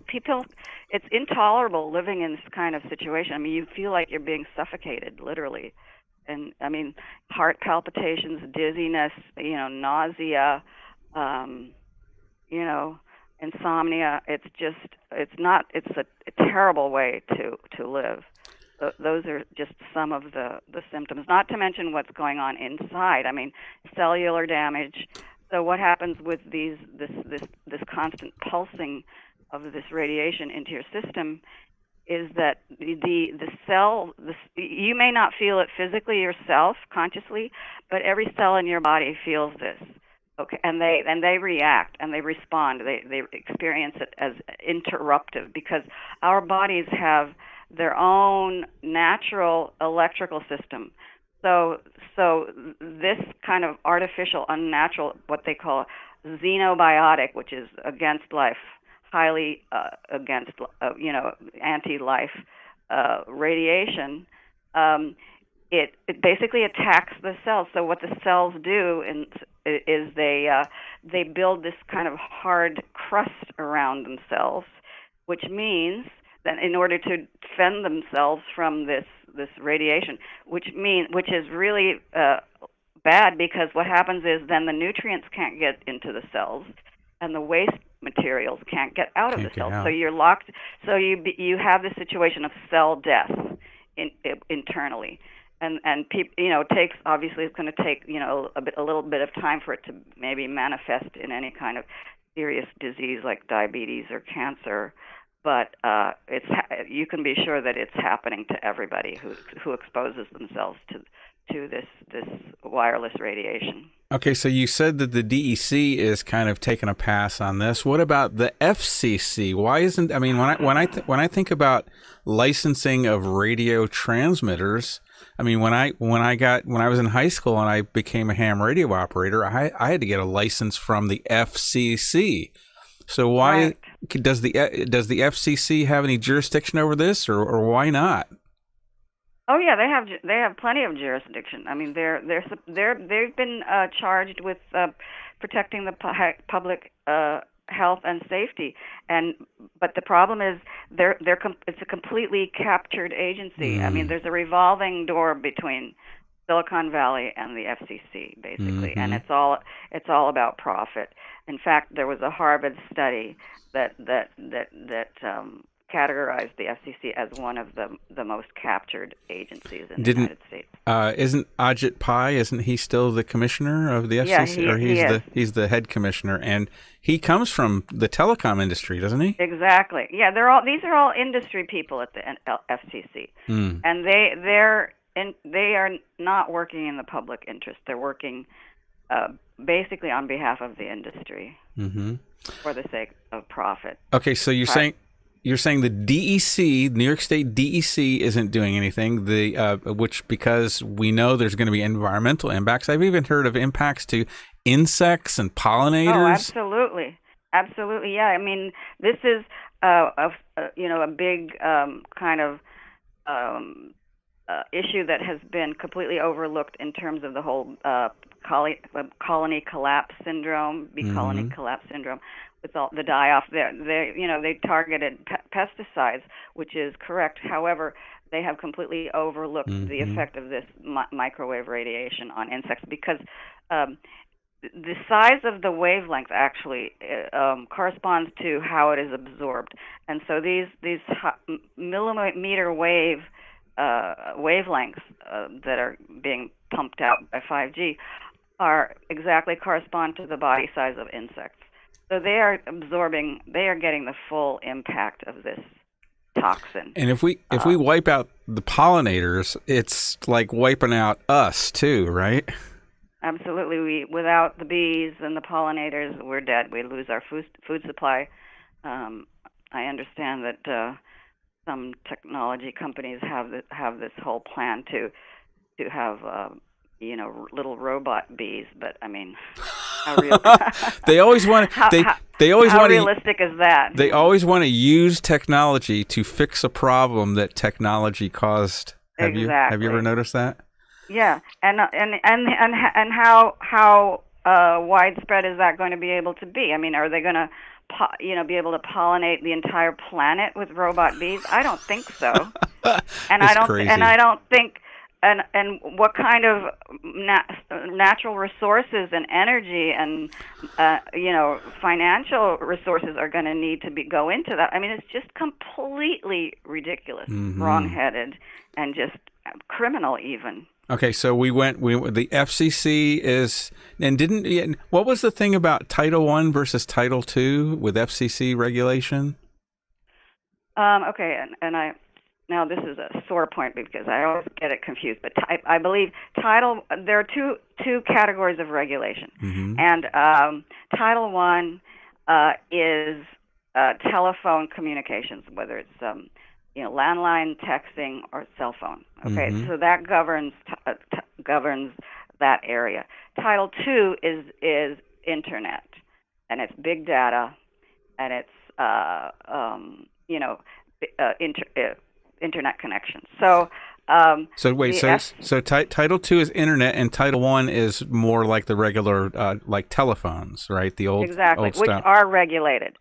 it's intolerable living in this kind of situation. I mean, you feel like you're being suffocated, literally. And I mean, heart palpitations, dizziness, nausea, insomnia. It's a terrible way to live. Those are just some of the symptoms, not to mention what's going on inside. I mean, cellular damage. So what happens with this constant pulsing of this radiation into your system is that the cell, you may not feel it physically yourself, consciously, but every cell in your body feels this. Okay, and they react and they respond. They experience it as interruptive because our bodies have their own natural electrical system. So this kind of artificial, unnatural, what they call xenobiotic, which is against life, highly against anti-life radiation, it basically attacks the cells. So what the cells do is they build this kind of hard crust around themselves, which means then in order to defend themselves from this radiation, which is really bad, because what happens is then the nutrients can't get into the cells, and the waste materials can't get out of the cells. So you're locked. So you have this situation of cell death internally. And obviously it's going to take a little bit of time for it to maybe manifest in any kind of serious disease like diabetes or cancer, but you can be sure that it's happening to everybody who exposes themselves to this wireless radiation. Okay, so you said that the DEC is kind of taking a pass on this. What about the FCC? Why isn't? I mean, when I think about licensing of radio transmitters, I mean, when I was in high school and I became a ham radio operator, I had to get a license from the FCC. So why does the FCC have any jurisdiction over this, or why not? Oh yeah, they have plenty of jurisdiction. I mean, they've been charged with protecting the public health and safety, but the problem is it's a completely captured agency. I mean, there's a revolving door between Silicon Valley and the FCC, basically, and it's all about profit. In fact, there was a Harvard study that categorized the FCC as one of the most captured agencies in the United States. Isn't Ajit Pai? Isn't he still the commissioner of the FCC? Yeah, he's the head commissioner, and he comes from the telecom industry, doesn't he? Exactly. Yeah, these are all industry people at the FCC, and they are not working in the public interest. They're working basically on behalf of the industry for the sake of profit. Okay, so you're saying the DEC, New York State DEC, isn't doing anything. Which, because we know there's going to be environmental impacts. I've even heard of impacts to insects and pollinators. Oh, absolutely. Yeah, I mean, this is a big kind of issue that has been completely overlooked in terms of the whole colony collapse syndrome, colony collapse syndrome. With all the die-off, they targeted pesticides, which is correct. However, they have completely overlooked the effect of this microwave radiation on insects, because the size of the wavelength actually corresponds to how it is absorbed. And so these millimeter wavelengths that are being pumped out by 5G are exactly correspond to the body size of insects. So they are getting the full impact of this toxin. And if we wipe out the pollinators, it's like wiping out us too, right? Absolutely. Without the bees and the pollinators, we're dead. We lose our food supply. I understand that some technology companies have this whole plan to have little robot bees, but I mean, how real? They always want to. How realistic is that? They always want to use technology to fix a problem that technology caused. Have you ever noticed that? Yeah, and how widespread is that going to be able to be? I mean, are they going to be able to pollinate the entire planet with robot bees? I don't think so. Crazy. I don't think. And what kind of natural resources and energy and financial resources are going to need to go into that? I mean, it's just completely ridiculous, wrong-headed, and just criminal even. Okay, so the FCC is, and what was the thing about Title I versus Title II with FCC regulation? Okay, now this is a sore point because I always get it confused, but I believe there are two categories of regulation, and Title I is telephone communications, whether it's landline, texting, or cell phone. Okay, so that governs that area. Title II is internet, and it's big data, and it's internet connections. So Title II is internet, and Title I is more like the regular like telephones, right? The old exactly, old which stuff. are regulated.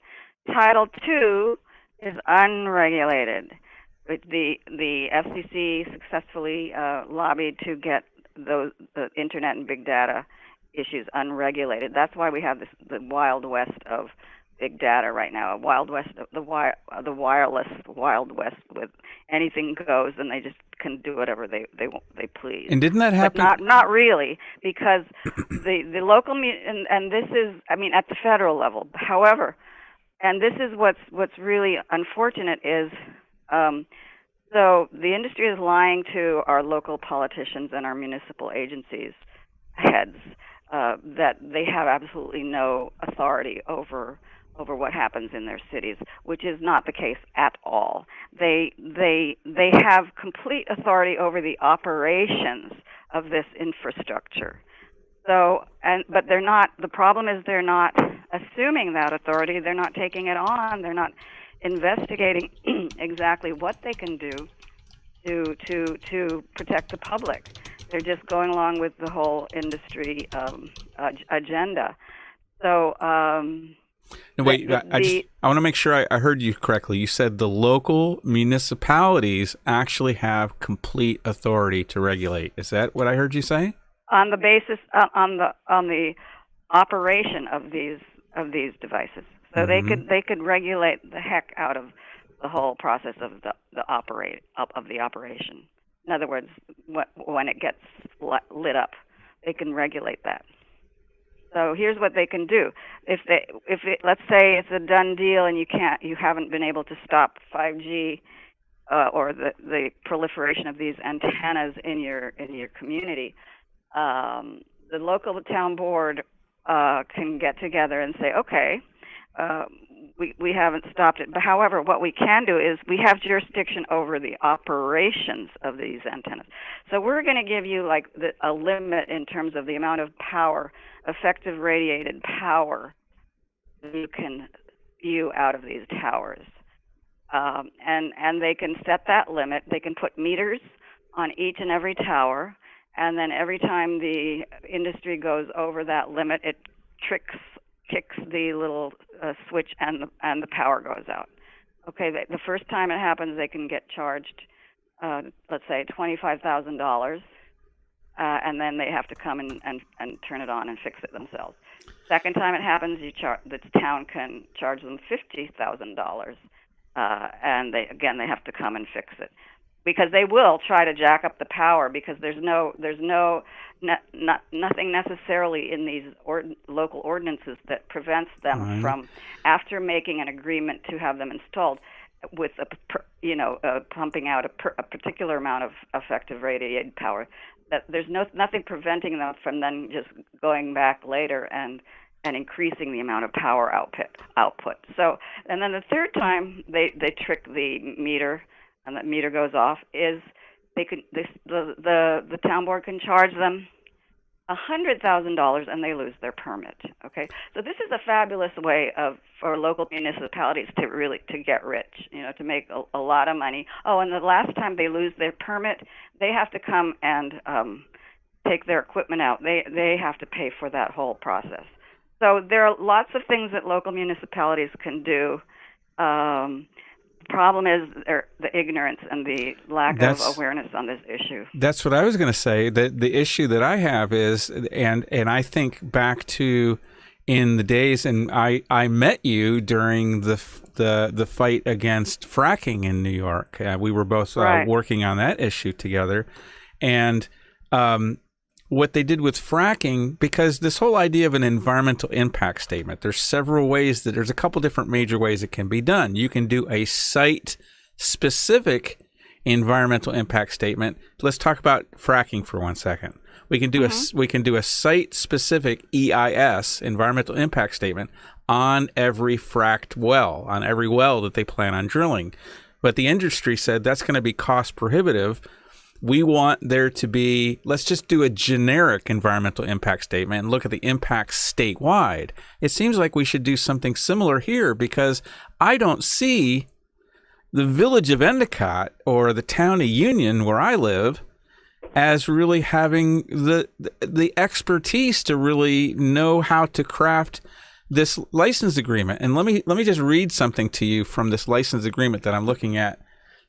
Title II is unregulated. The FCC successfully lobbied to get the internet and big data issues unregulated. That's why we have the Wild West of big data right now. A Wild West, the wireless Wild West, with anything goes, and they just can do whatever they please. And didn't that happen? But not really, because the local and this is, I mean, at the federal level. However, and this is what's really unfortunate is, so the industry is lying to our local politicians and our municipal agencies heads that they have absolutely no authority over what happens in their cities, which is not the case at all. They have complete authority over the operations of this infrastructure. So, but they're not. The problem is they're not assuming that authority. They're not taking it on. They're not investigating exactly what they can do to protect the public. They're just going along with the whole industry agenda. So. No, wait, I want to make sure I heard you correctly. You said the local municipalities actually have complete authority to regulate. Is that what I heard you say? On the basis on the operation of these devices, so they could regulate the heck out of the whole process of the operation. In other words, when it gets lit up, they can regulate that. So here's what they can do. If let's say it's a done deal and you haven't been able to stop 5G or the proliferation of these antennas in your community, the local town board can get together and say, okay, we haven't stopped it. But however, what we can do is we have jurisdiction over the operations of these antennas. So we're going to give you like a limit in terms of the amount of power, effective radiated power, you can spew out of these towers. And they can set that limit. They can put meters on each and every tower. And then every time the industry goes over that limit, it kicks the little switch, and the power goes out. Okay, the first time it happens, they can get charged, let's say, $25,000, and then they have to come and turn it on and fix it themselves. Second time it happens, the town can charge them $50,000, and they have to come and fix it. Because they will try to jack up the power, because there's nothing necessarily in these local ordinances that prevents them from, after making an agreement to have them installed, with pumping out a particular amount of effective radiated power. That there's nothing preventing them from then just going back later and increasing the amount of power output. So, and then the third time they trick the meter, and that meter goes off, is the town board can charge them $100,000 and they lose their permit. Okay, so this is a fabulous way for local municipalities to get rich, to make a lot of money. Oh, and the last time they lose their permit, they have to come and take their equipment out. They have to pay for that whole process. So there are lots of things that local municipalities can do. The problem is the ignorance and the lack of awareness on this issue. That's what I was going to say. The issue that I have is, and I think back to in the days, and I met you during the fight against fracking in New York. We were both working on that issue together, and what they did with fracking, because this whole idea of an environmental impact statement, there's a couple different major ways it can be done. You can do a site-specific environmental impact statement. Let's talk about fracking for 1 second. We can do a site-specific EIS, environmental impact statement, on every fracked well, on every well that they plan on drilling. But the industry said that's going to be cost prohibitive. We want there to be, let's just do a generic environmental impact statement and look at the impacts statewide. It seems like we should do something similar here, because I don't see the village of Endicott or the town of Union, where I live, as really having the expertise to really know how to craft this license agreement, and let me just read something to you from this license agreement that I'm looking at,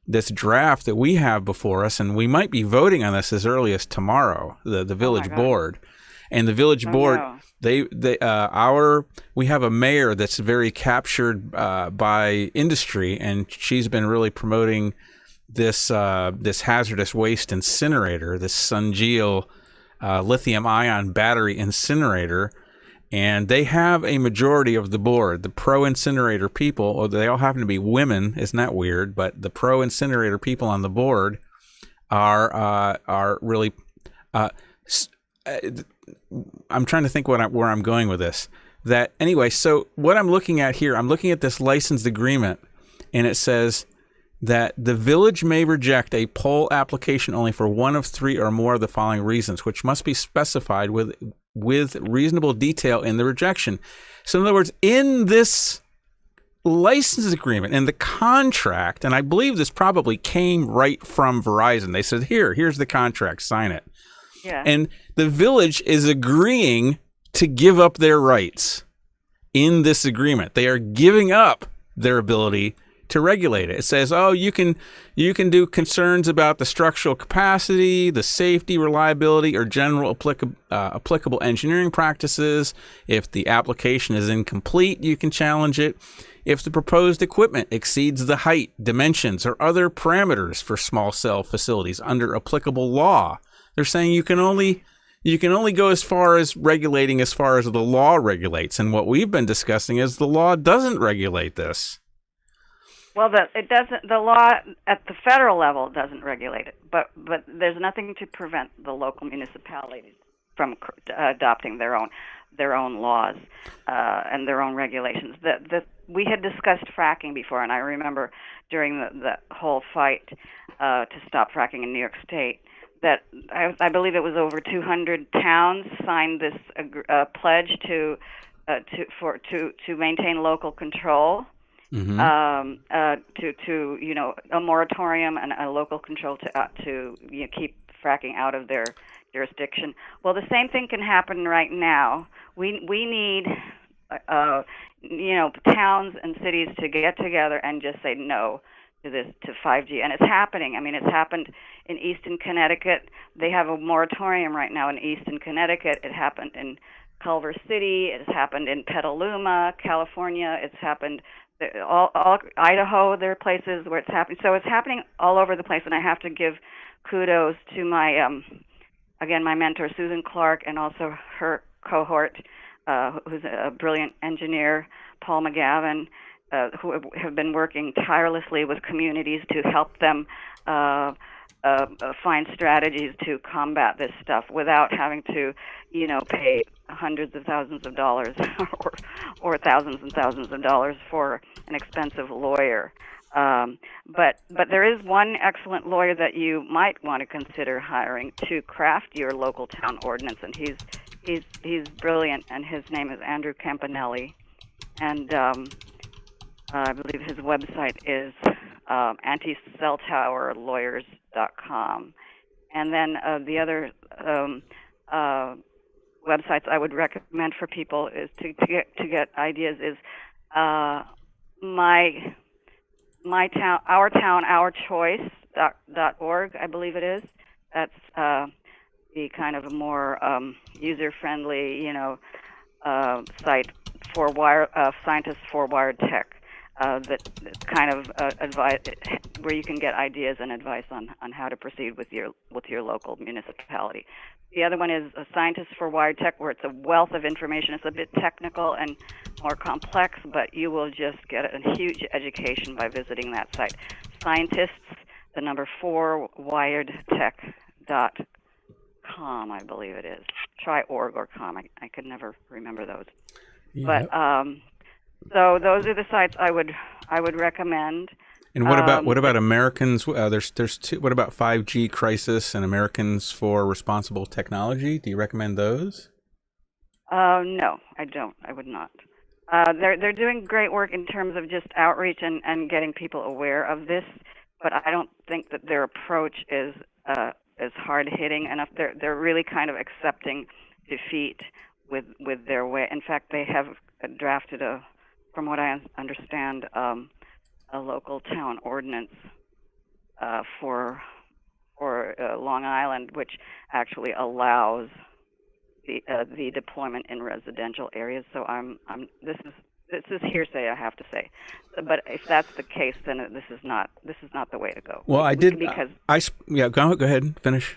this draft that we have before us, and we might be voting on this as early as tomorrow, the village board. And the village board, we have a mayor that's very captured by industry, and she's been really promoting this hazardous waste incinerator, this Sungeal lithium-ion battery incinerator. And they have a majority of the board. The pro-incinerator people, or they all happen to be women, isn't that weird? But the pro-incinerator people on the board are really... I'm trying to think where I'm going with this. Anyway, so what I'm looking at here, I'm looking at this licensed agreement, and it says that the village may reject a poll application only for one of three or more of the following reasons, which must be specified with reasonable detail in the rejection. So in other words, in this license agreement, in the contract, and I believe this probably came right from Verizon, they said, here's the contract, sign it. Yeah. And the village is agreeing to give up their rights in this agreement. They are giving up their ability to regulate it. It says, you can do concerns about the structural capacity, the safety, reliability, or general applicable engineering practices. If the application is incomplete, you can challenge it. If the proposed equipment exceeds the height, dimensions, or other parameters for small cell facilities under applicable law. They're saying you can only go as far as regulating as far as the law regulates. And what we've been discussing is the law doesn't regulate this. Well, it doesn't. The law at the federal level doesn't regulate it, but there's nothing to prevent the local municipalities from adopting their own laws and their own regulations. We had discussed fracking before, and I remember during the whole fight to stop fracking in New York State that I believe it was over 200 towns signed this pledge to maintain local control. Mm-hmm. To a moratorium and a local control to keep fracking out of their jurisdiction. Well, the same thing can happen right now. We need towns and cities to get together and just say no to 5G, and it's happening. I mean, it's happened in Easton, Connecticut. They have a moratorium right now in Easton, Connecticut. It happened in Culver City. It has happened in Petaluma, California. It's happened. All Idaho, there are places where it's happening. So it's happening all over the place, and I have to give kudos to my mentor, Susan Clark, and also her cohort, who's a brilliant engineer, Paul McGavin, who have been working tirelessly with communities to help them find strategies to combat this stuff without having to, pay hundreds of thousands of dollars or thousands and thousands of dollars for an expensive lawyer. But there is one excellent lawyer that you might want to consider hiring to craft your local town ordinance, and he's brilliant, and his name is Andrew Campanelli, and I believe his website is anticelltowerlawyers.com. And then the other websites I would recommend for people is to get ideas is my town, our choice.org, I believe it is. That's the kind of a more user-friendly, site for scientists for wired tech. That kind of advice where you can get ideas and advice on how to proceed with your local municipality. The other one is a Scientists for Wired Tech, where it's a wealth of information. It's a bit technical and more complex, but you will just get a huge education by visiting that site. Scientists, the number 4, wiredtech.com, I believe it is. Try org or com. I could never remember those. Yep. But so those are the sites I would recommend. And what about Americans? There's two. What about 5G Crisis and Americans for Responsible Technology? Do you recommend those? No, I don't. I would not. They're doing great work in terms of just outreach and getting people aware of this, but I don't think that their approach is hard hitting enough. They're really kind of accepting defeat with their way. In fact, they have drafted from what I understand, a local town ordinance for Long Island, which actually allows the deployment in residential areas. So this is hearsay, I have to say. But if that's the case, then this is not the way to go. Well, go ahead, finish.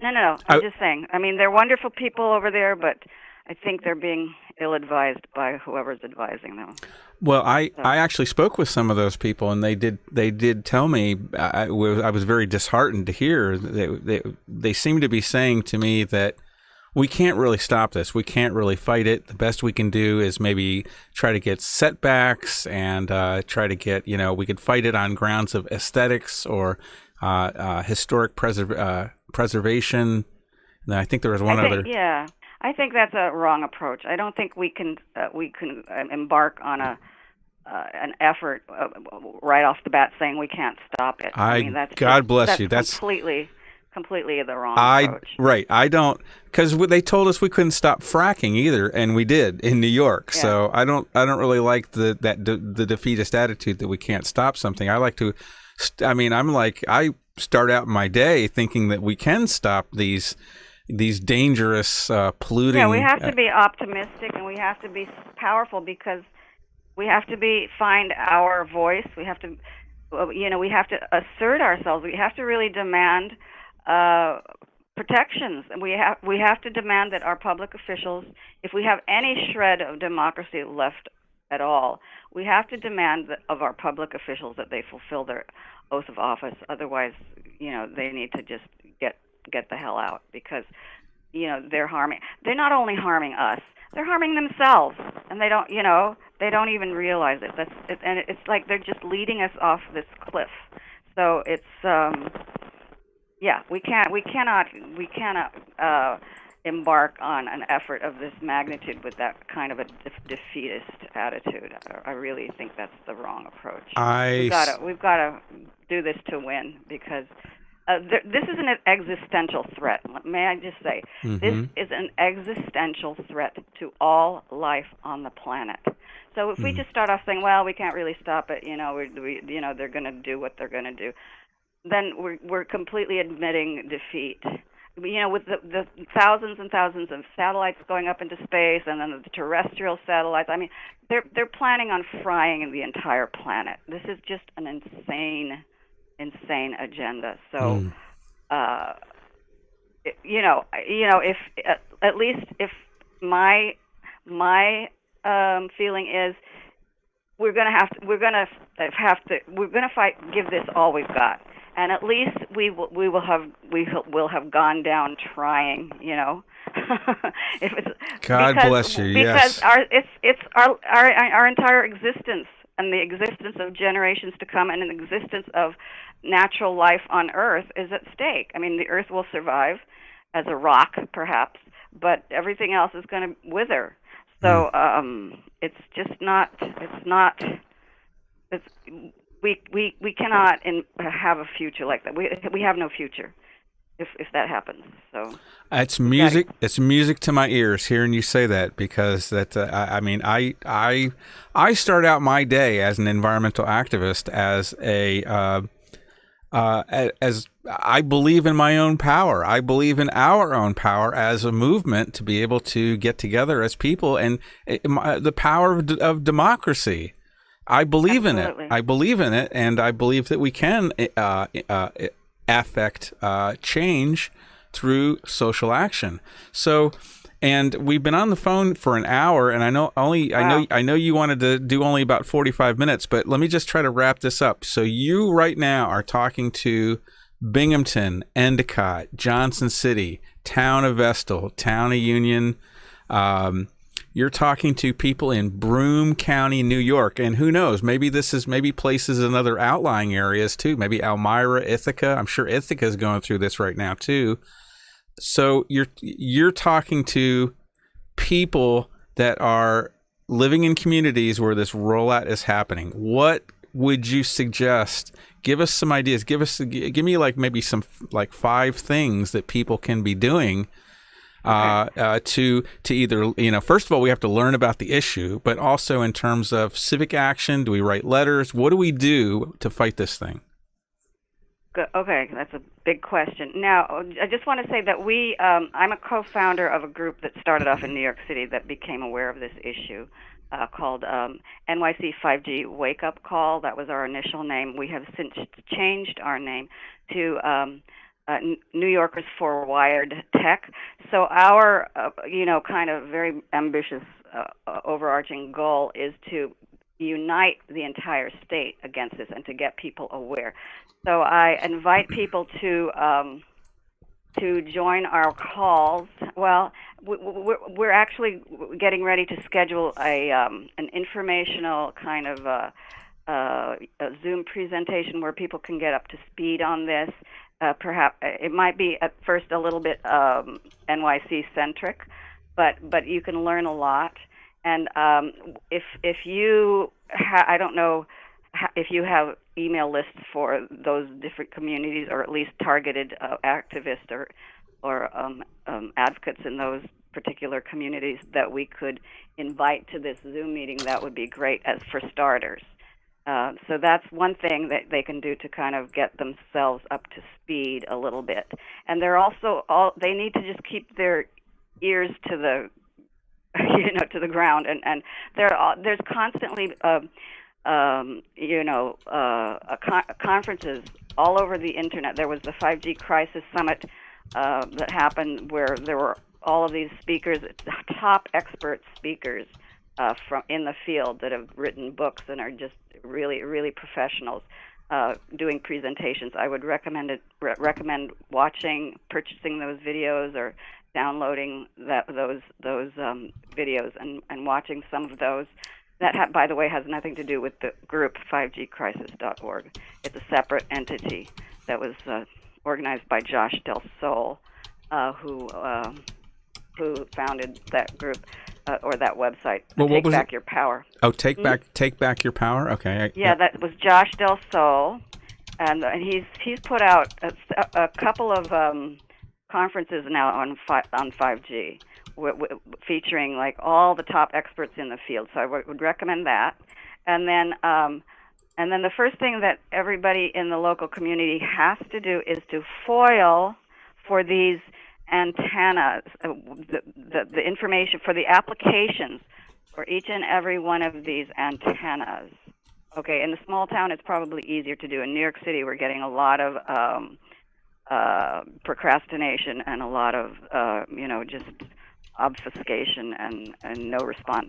No. I'm just saying. I mean, they're wonderful people over there, but I think they're being ill-advised by whoever's advising them. Well, I actually spoke with some of those people, and they did tell me I was very disheartened to hear they seem to be saying to me that we can't really stop this. We can't really fight it. The best we can do is maybe try to get setbacks and try to get, we could fight it on grounds of aesthetics or historic preservation. And I think there was one other. Yeah, I think that's a wrong approach. I don't think we can embark on an effort right off the bat saying we can't stop it. I mean, God bless you. That's completely the wrong approach. Right. I don't, because they told us we couldn't stop fracking either, and we did in New York. Yeah. So I don't really like the defeatist attitude that we can't stop something. I like to, I start out my day thinking that we can stop these dangerous polluting. Yeah, we have to be optimistic, and we have to be powerful, because we have to find our voice. We have to, we have to assert ourselves. We have to really demand protections, and we have to demand that our public officials, if we have any shred of democracy left at all, we have to demand of our public officials that they fulfill their oath of office. Otherwise, they need to just get the hell out, because they're not only harming us, they're harming themselves, and they don't even realize it. And it's like they're just leading us off this cliff. So it's we cannot embark on an effort of this magnitude with that kind of a defeatist attitude. I really think that's the wrong approach. We've got to do this to win, because this is an existential threat. May I just say, This is an existential threat to all life on the planet. So if we just start off saying, well, we can't really stop it, they're going to do what they're going to do, then we're completely admitting defeat. With the thousands and thousands of satellites going up into space, and then the terrestrial satellites, I mean, they're planning on frying the entire planet. This is just an insane agenda. So, if at least if my feeling is we're gonna fight, give this all we've got, and at least we will have gone down trying. If it's God bless you. Because yes. it's our entire existence, and the existence of generations to come, and an existence of natural life on Earth is at stake. I mean, the Earth will survive as a rock, perhaps, but everything else is going to wither. So it's just not. It's not. We cannot have a future like that. We have no future if that happens. So it's music. It's music to my ears hearing you say that, because I start out my day as an environmental activist as as I believe in my own power. I believe in our own power as a movement to be able to get together as people, and the power of democracy. I believe Absolutely. in it. I believe in it, and I believe that we can affect change through social action. So, and we've been on the phone for an hour, and I know you wanted to do only about 45 minutes, but let me just try to wrap this up. So you right now are talking to Binghamton, Endicott, Johnson City, Town of Vestal, Town of Union. You're talking to people in Broome County, New York, and who knows, maybe places in other outlying areas too, maybe Elmira, Ithaca. I'm sure Ithaca is going through this right now too. So you're talking to people that are living in communities where this rollout is happening. What would you suggest? Give us some ideas. Give me maybe some 5 things that people can be doing to either, first of all, we have to learn about the issue, but also in terms of civic action, do we write letters? What do we do to fight this thing? Okay, that's a big question. Now, I just want to say that I'm a co-founder of a group that started off in New York City that became aware of this issue called NYC 5G Wake Up Call. That was our initial name. We have since changed our name to New Yorkers for Wired Tech. So our, kind of very ambitious overarching goal is to unite the entire state against this and to get people aware. So I invite people to join our calls. Well, we're actually getting ready to schedule an informational kind of a Zoom presentation where people can get up to speed on this. Perhaps it might be at first a little bit NYC centric, but you can learn a lot. And if you I don't know if you have email lists for those different communities, or at least targeted activists or advocates in those particular communities that we could invite to this Zoom meeting, that would be great as for starters. So that's one thing that they can do to kind of get themselves up to speed a little bit. And they're also they need to just keep their ears to the to the ground, and there's constantly conferences all over the internet. There was the 5G Crisis Summit that happened where there were all of these speakers, top expert speakers from in the field that have written books and are just really, really professionals doing presentations. I would recommend watching, purchasing those videos, or downloading those videos and watching some of those. That, by the way, has nothing to do with the group 5gcrisis.org. It's a separate entity that was organized by Josh Del Sol, who founded that group or that website. Take Back Your Power. Oh, Take Back Your Power. Okay. Yeah, that was Josh Del Sol, and he's put out a couple of conferences now on 5G. Featuring like all the top experts in the field, so I would recommend that. And then the first thing that everybody in the local community has to do is to FOIL for these antennas, the information for the applications for each and every one of these antennas. Okay, in the small town, it's probably easier to do. In New York City, we're getting a lot of procrastination and a lot of just obfuscation and no response.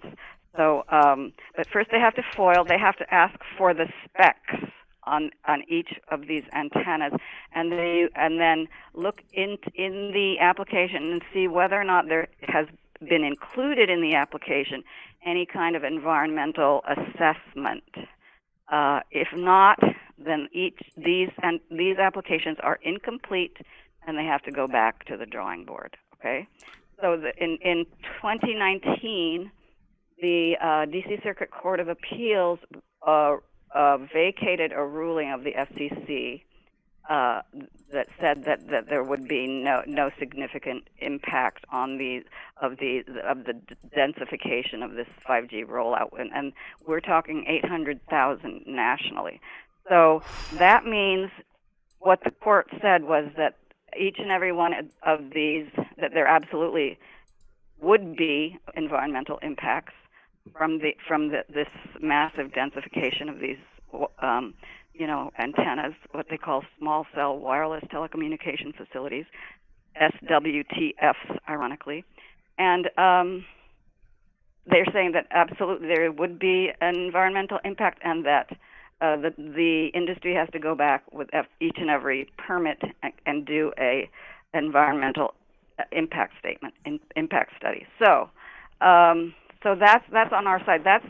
So, but first they have to FOIL. They have to ask for the specs on each of these antennas, and then look in the application and see whether or not there has been included in the application any kind of environmental assessment. If not, then these applications are incomplete, and they have to go back to the drawing board. Okay. So in 2019, the D.C. Circuit Court of Appeals vacated a ruling of the FCC that said that there would be no significant impact on the densification of this 5G rollout, and we're talking 800,000 nationally. So that means what the court said was that each and every one of these, that there absolutely would be environmental impacts from this massive densification of these antennas, what they call small cell wireless telecommunication facilities, SWTFs, ironically. And they're saying that absolutely there would be an environmental impact, and that the industry has to go back with each and every permit and do a environmental impact statement, impact study. So that's on our side. That's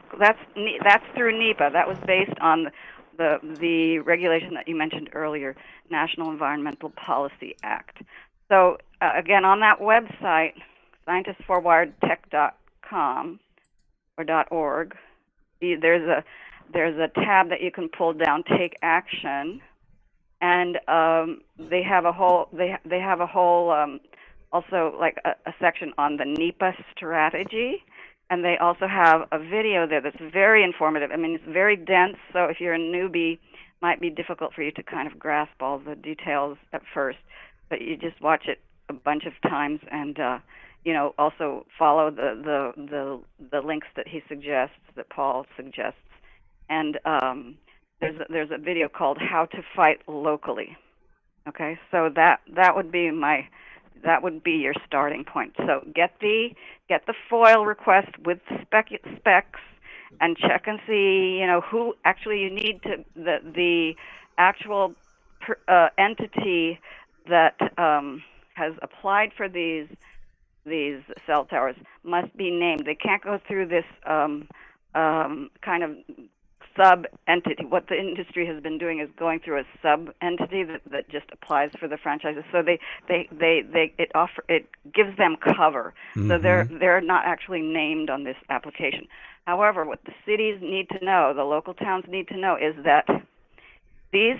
through NEPA. That was based on the regulation that you mentioned earlier, National Environmental Policy Act. So again, on that website, scientistsforwiredtech.com or .org, there's a tab that you can pull down, Take Action, and they have a whole also like a section on the NEPA strategy. And they also have a video there that's very informative. I mean, it's very dense, so if you're a newbie, it might be difficult for you to kind of grasp all the details at first. But you just watch it a bunch of times, and also follow the links that he suggests, that Paul suggests. And there's a video called "How to Fight Locally." Okay, so that would be your starting point. So get the FOIL request with specs, and check and see who actually you need to the actual entity that has applied for these cell towers must be named. They can't go through this kind of sub-entity. What the industry has been doing is going through a sub-entity that just applies for the franchises. So it gives them cover. Mm-hmm. So they're not actually named on this application. However, what the cities need to know, the local towns need to know, is that the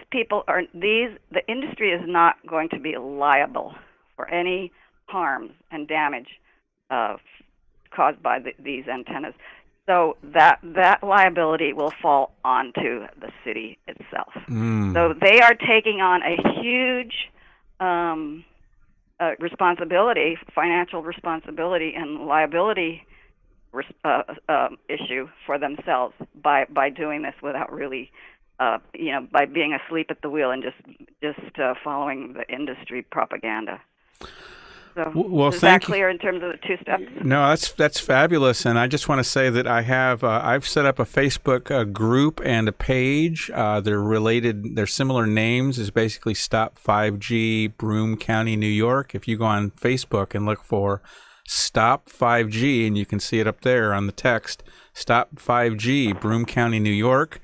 industry is not going to be liable for any harms and damage caused by these antennas. So that liability will fall onto the city itself. So they are taking on a huge responsibility, financial responsibility, and liability issue for themselves by doing this without really, by being asleep at the wheel and just following the industry propaganda. So, well, is that clear in terms of the two steps? No, that's fabulous, and I just want to say that I've set up a Facebook group and a page. They're related. They're similar names. Is basically Stop 5G Broome County, New York. If you go on Facebook and look for Stop 5G, and you can see it up there on the text, Stop 5G Broome County, New York,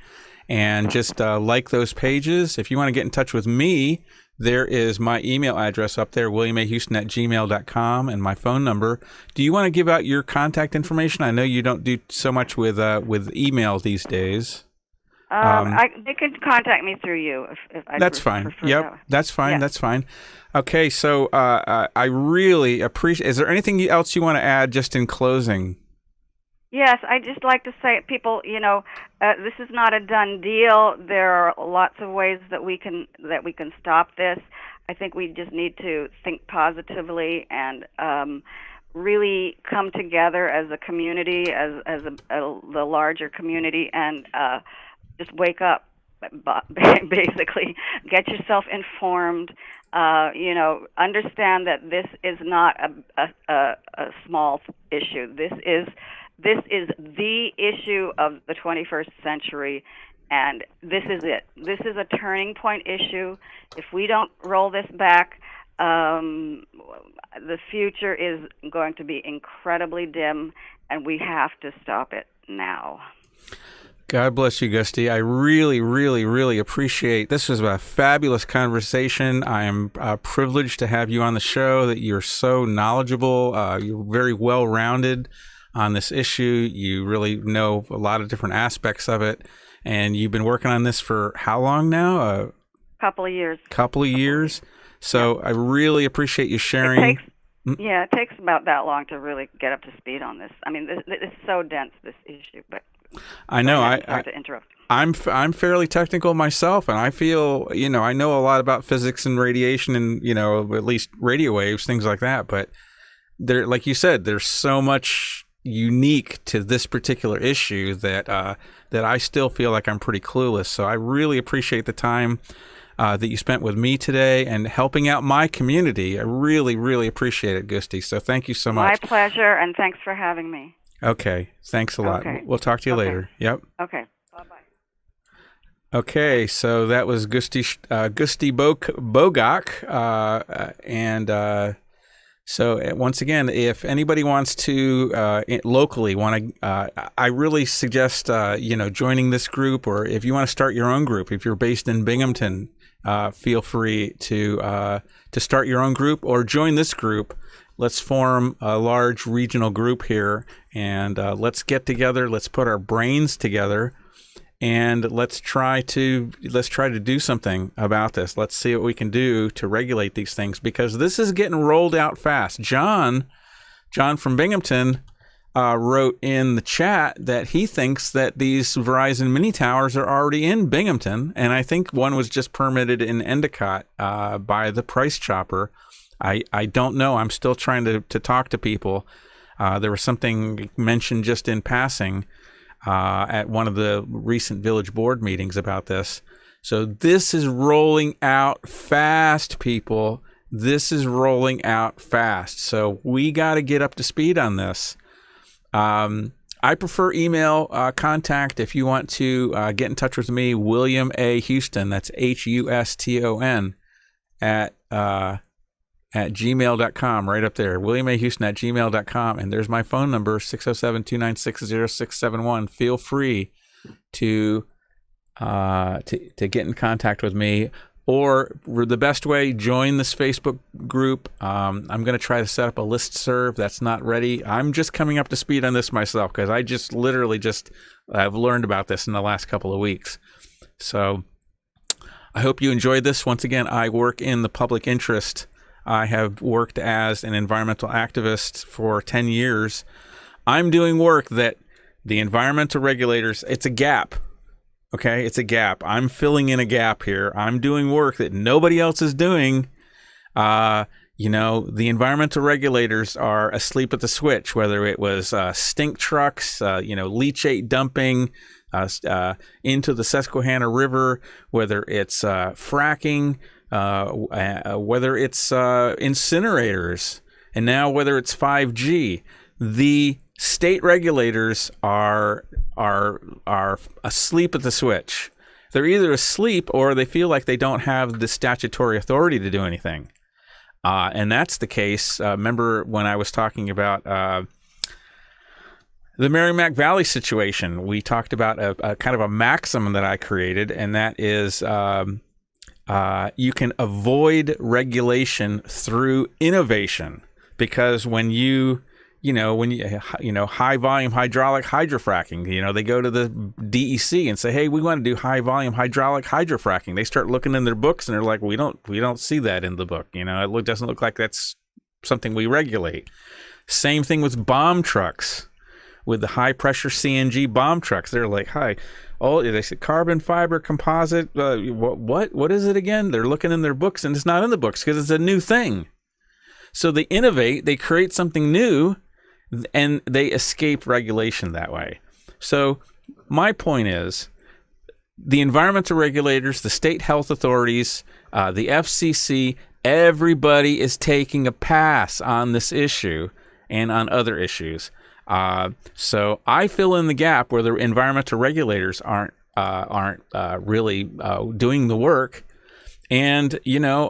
and just like those pages. If you want to get in touch with me, there is my email address up there, williamahuston@gmail.com, and my phone number. Do you want to give out your contact information? I know you don't do so much with email these days. They can contact me through you if I That's fine. Yep, that's fine. Yeah. That's fine. Okay, so I really appreciate. Is there anything else you want to add, just in closing? Yes, I'd just like to say, people, this is not a done deal. There are lots of ways that we can stop this. I think we just need to think positively and really come together as a community, as the larger community, and just wake up. Basically, get yourself informed. Understand that this is not a small issue. This is the issue of the 21st century, and this is it. This is a turning point issue. If we don't roll this back, the future is going to be incredibly dim, and we have to stop it now. God bless you, Gusty. I really, really, really appreciate. This was a fabulous conversation. I am privileged to have you on the show. That you're so knowledgeable. You're very well-rounded on this issue. You really know a lot of different aspects of it, and you've been working on this for how long now? Couple of years. Couple of years. So yeah. I really appreciate you sharing. It takes about that long to really get up to speed on this. I mean, it's so dense, this issue, but I know. Sorry to interrupt. I'm fairly technical myself, and I feel, I know a lot about physics and radiation and, at least radio waves, things like that. But there, like you said, there's so much unique to this particular issue that I still feel like I'm pretty clueless. So I really appreciate the time that you spent with me today and helping out my community. I really, really appreciate it, Gusty. So thank you so much. My pleasure, and thanks for having me. Okay. Thanks a lot. Okay. We'll talk to you later. Yep. Okay. Bye-bye. Okay. So that was Gusty Bogok. So once again, if anybody wants to locally I really suggest, joining this group, or if you want to start your own group, if you're based in Binghamton, feel free to start your own group or join this group. Let's form a large regional group here, and let's get together. Let's put our brains together and let's try to do something about this. Let's see what we can do to regulate these things, because this is getting rolled out fast. John from Binghamton wrote in the chat that he thinks that these Verizon mini towers are already in Binghamton, and I think one was just permitted in Endicott by the price chopper. I don't know. I'm still trying to talk to people. There was something mentioned just in passing at one of the recent village board meetings about this. So this is rolling out fast, people. This is rolling out fast. So we got to get up to speed on this. I prefer email contact. If you want to get in touch with me, William A. Huston, that's Huston at gmail.com, right up there. William A. Huston at gmail.com. And there's my phone number, 607-296-0671. Feel free to get in contact with me. Or the best way, join this Facebook group. I'm going to try to set up a listserv. That's not ready. I'm just coming up to speed on this myself, because I just literally I've learned about this in the last couple of weeks. So I hope you enjoyed this. Once again, I work in the public interest. I have worked as an environmental activist for 10 years. I'm doing work that the environmental regulators, it's a gap. Okay, it's a gap. I'm filling in a gap here. I'm doing work that nobody else is doing. The environmental regulators are asleep at the switch, whether it was stink trucks, leachate dumping into the Susquehanna River, whether it's fracking, whether it's incinerators, and now whether it's 5G. The state regulators are asleep at the switch. They're either asleep or they feel like they don't have the statutory authority to do anything. And that's the case. Remember when I was talking about the Merrimack Valley situation, we talked about a kind of a maxim that I created, and that is you can avoid regulation through innovation, because when you high volume hydraulic hydrofracking, they go to the DEC and say, hey, we want to do high volume hydraulic hydrofracking. They start looking in their books and they're like, we don't see that in the book. It doesn't look like that's something we regulate. Same thing with bomb trucks, with the high pressure CNG bomb trucks. They're like, they said carbon fiber composite. What is it again? They're looking in their books and it's not in the books because it's a new thing. So they innovate, they create something new, and they escape regulation that way. So my point is, the environmental regulators, the state health authorities, the FCC, everybody is taking a pass on this issue and on other issues. So I fill in the gap where the environmental regulators aren't really doing the work. And,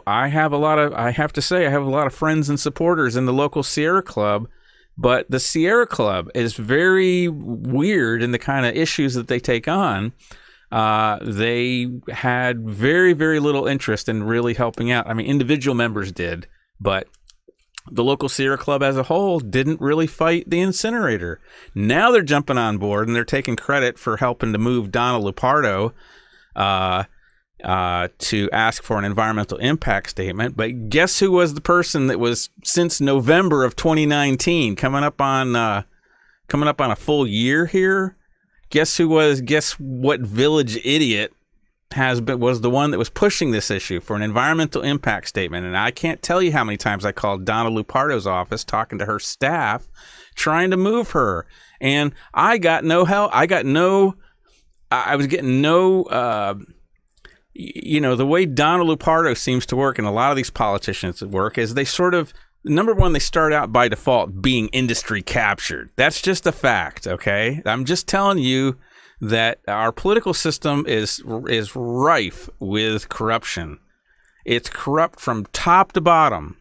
I have a lot of friends and supporters in the local Sierra Club. But the Sierra Club is very weird in the kind of issues that they take on. They had very, very little interest in really helping out. I mean, individual members did, but the local Sierra Club as a whole didn't really fight the incinerator. Now they're jumping on board and they're taking credit for helping to move Donna Lupardo to ask for an environmental impact statement. But guess who was the person that was, since November of 2019, coming up on a full year here? Guess what village idiot was the one that was pushing this issue for an environmental impact statement? And I can't tell you how many times I called Donna Lupardo's office, talking to her staff, trying to move her. And I got no help. I was getting no... the way Donna Lupardo seems to work, and a lot of these politicians work, is they sort of, number one, they start out by default being industry captured. That's just a fact, okay? I'm just telling you that our political system is rife with corruption. It's corrupt from top to bottom.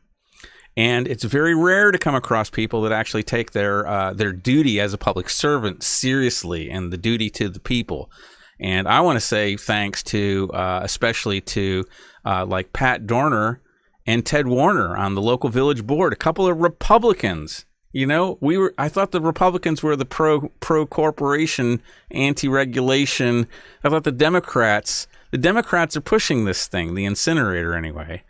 And it's very rare to come across people that actually take their duty as a public servant seriously, and the duty to the people. And I want to say thanks to, especially to like Pat Dorner and Ted Warner on the local village board, a couple of Republicans I thought the Republicans were the pro corporation, anti-regulation. I thought the Democrats are pushing this thing, the incinerator anyway.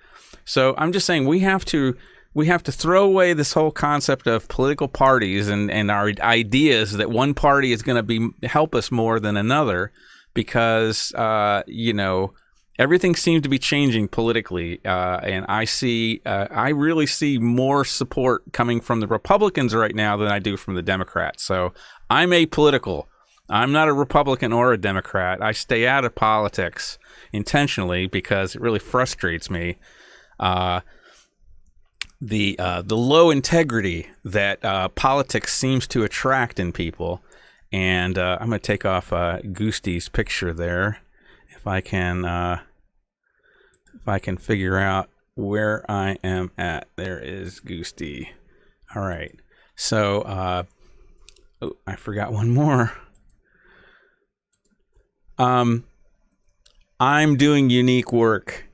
So I'm just saying we have to throw away this whole concept of political parties and our ideas that one party is going to help us more than another, because everything seems to be changing politically, and I really see more support coming from the Republicans right now than I do from the Democrats. So I'm apolitical. I'm not a Republican or a Democrat. I stay out of politics intentionally because it really frustrates me. The low integrity that politics seems to attract in people. And I'm going to take off Gusti's picture there, if I can figure out where I am at. There is Gusty. All right. So I forgot one more. I'm doing unique work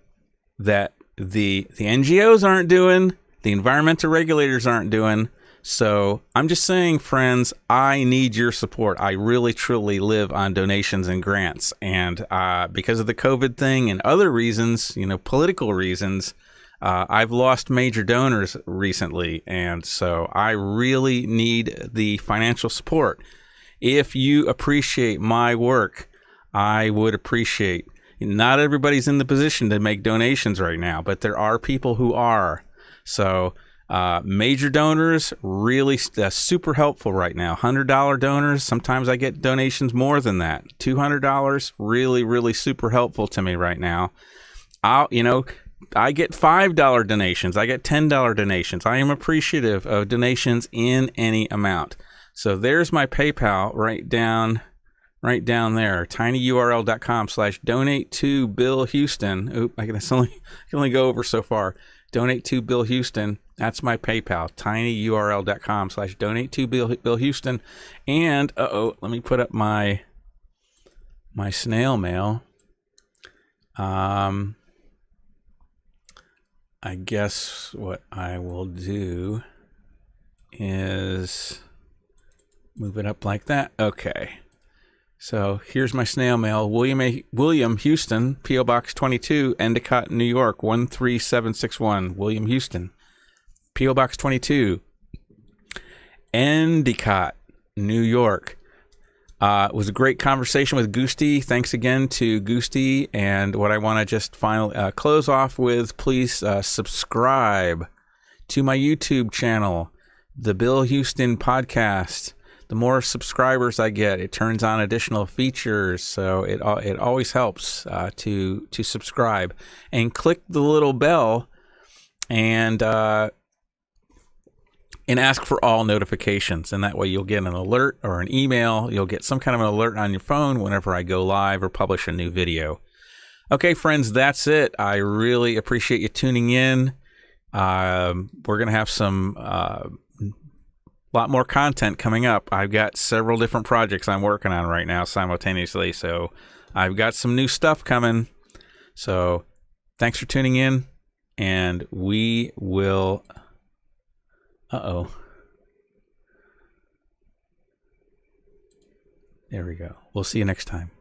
that the NGOs aren't doing, the environmental regulators aren't doing. So I'm just saying, friends, I need your support. I really, truly live on donations and grants. And because of the COVID thing and other reasons, political reasons, I've lost major donors recently. And so I really need the financial support. If you appreciate my work, I would appreciate. Not everybody's in the position to make donations right now, but there are people who are. So major donors, really super helpful right now. $100 donors, sometimes I get donations more than that. $200, really, really super helpful to me right now. I get $5 donations. I get $10 donations. I am appreciative of donations in any amount. So there's my PayPal right down there, tinyurl.com/donate to Bill Huston. Oop, I can only go over so far. Donate to Bill Huston. That's my PayPal, tinyurl.com/donate to Bill Huston. And let me put up my snail mail. I guess what I will do is move it up like that. Okay. So here's my snail mail. William Huston, P.O. Box 22, Endicott, New York, 13761. William Huston, P.O. Box 22, Endicott, New York. It was a great conversation with Gusty. Thanks again to Gusty. And what I want to just finally close off with, please subscribe to my YouTube channel, the Bill Huston Podcast. The more subscribers I get, it turns on additional features, so it always helps to subscribe and click the little bell and ask for all notifications, and that way you'll get an alert or an email. You'll get some kind of an alert on your phone whenever I go live or publish a new video. Okay, friends, that's it. I really appreciate you tuning in. We're gonna have some. Lot more content coming up. I've got several different projects I'm working on right now simultaneously, so I've got some new stuff coming. So thanks for tuning in, and we will there we go. We'll see you next time.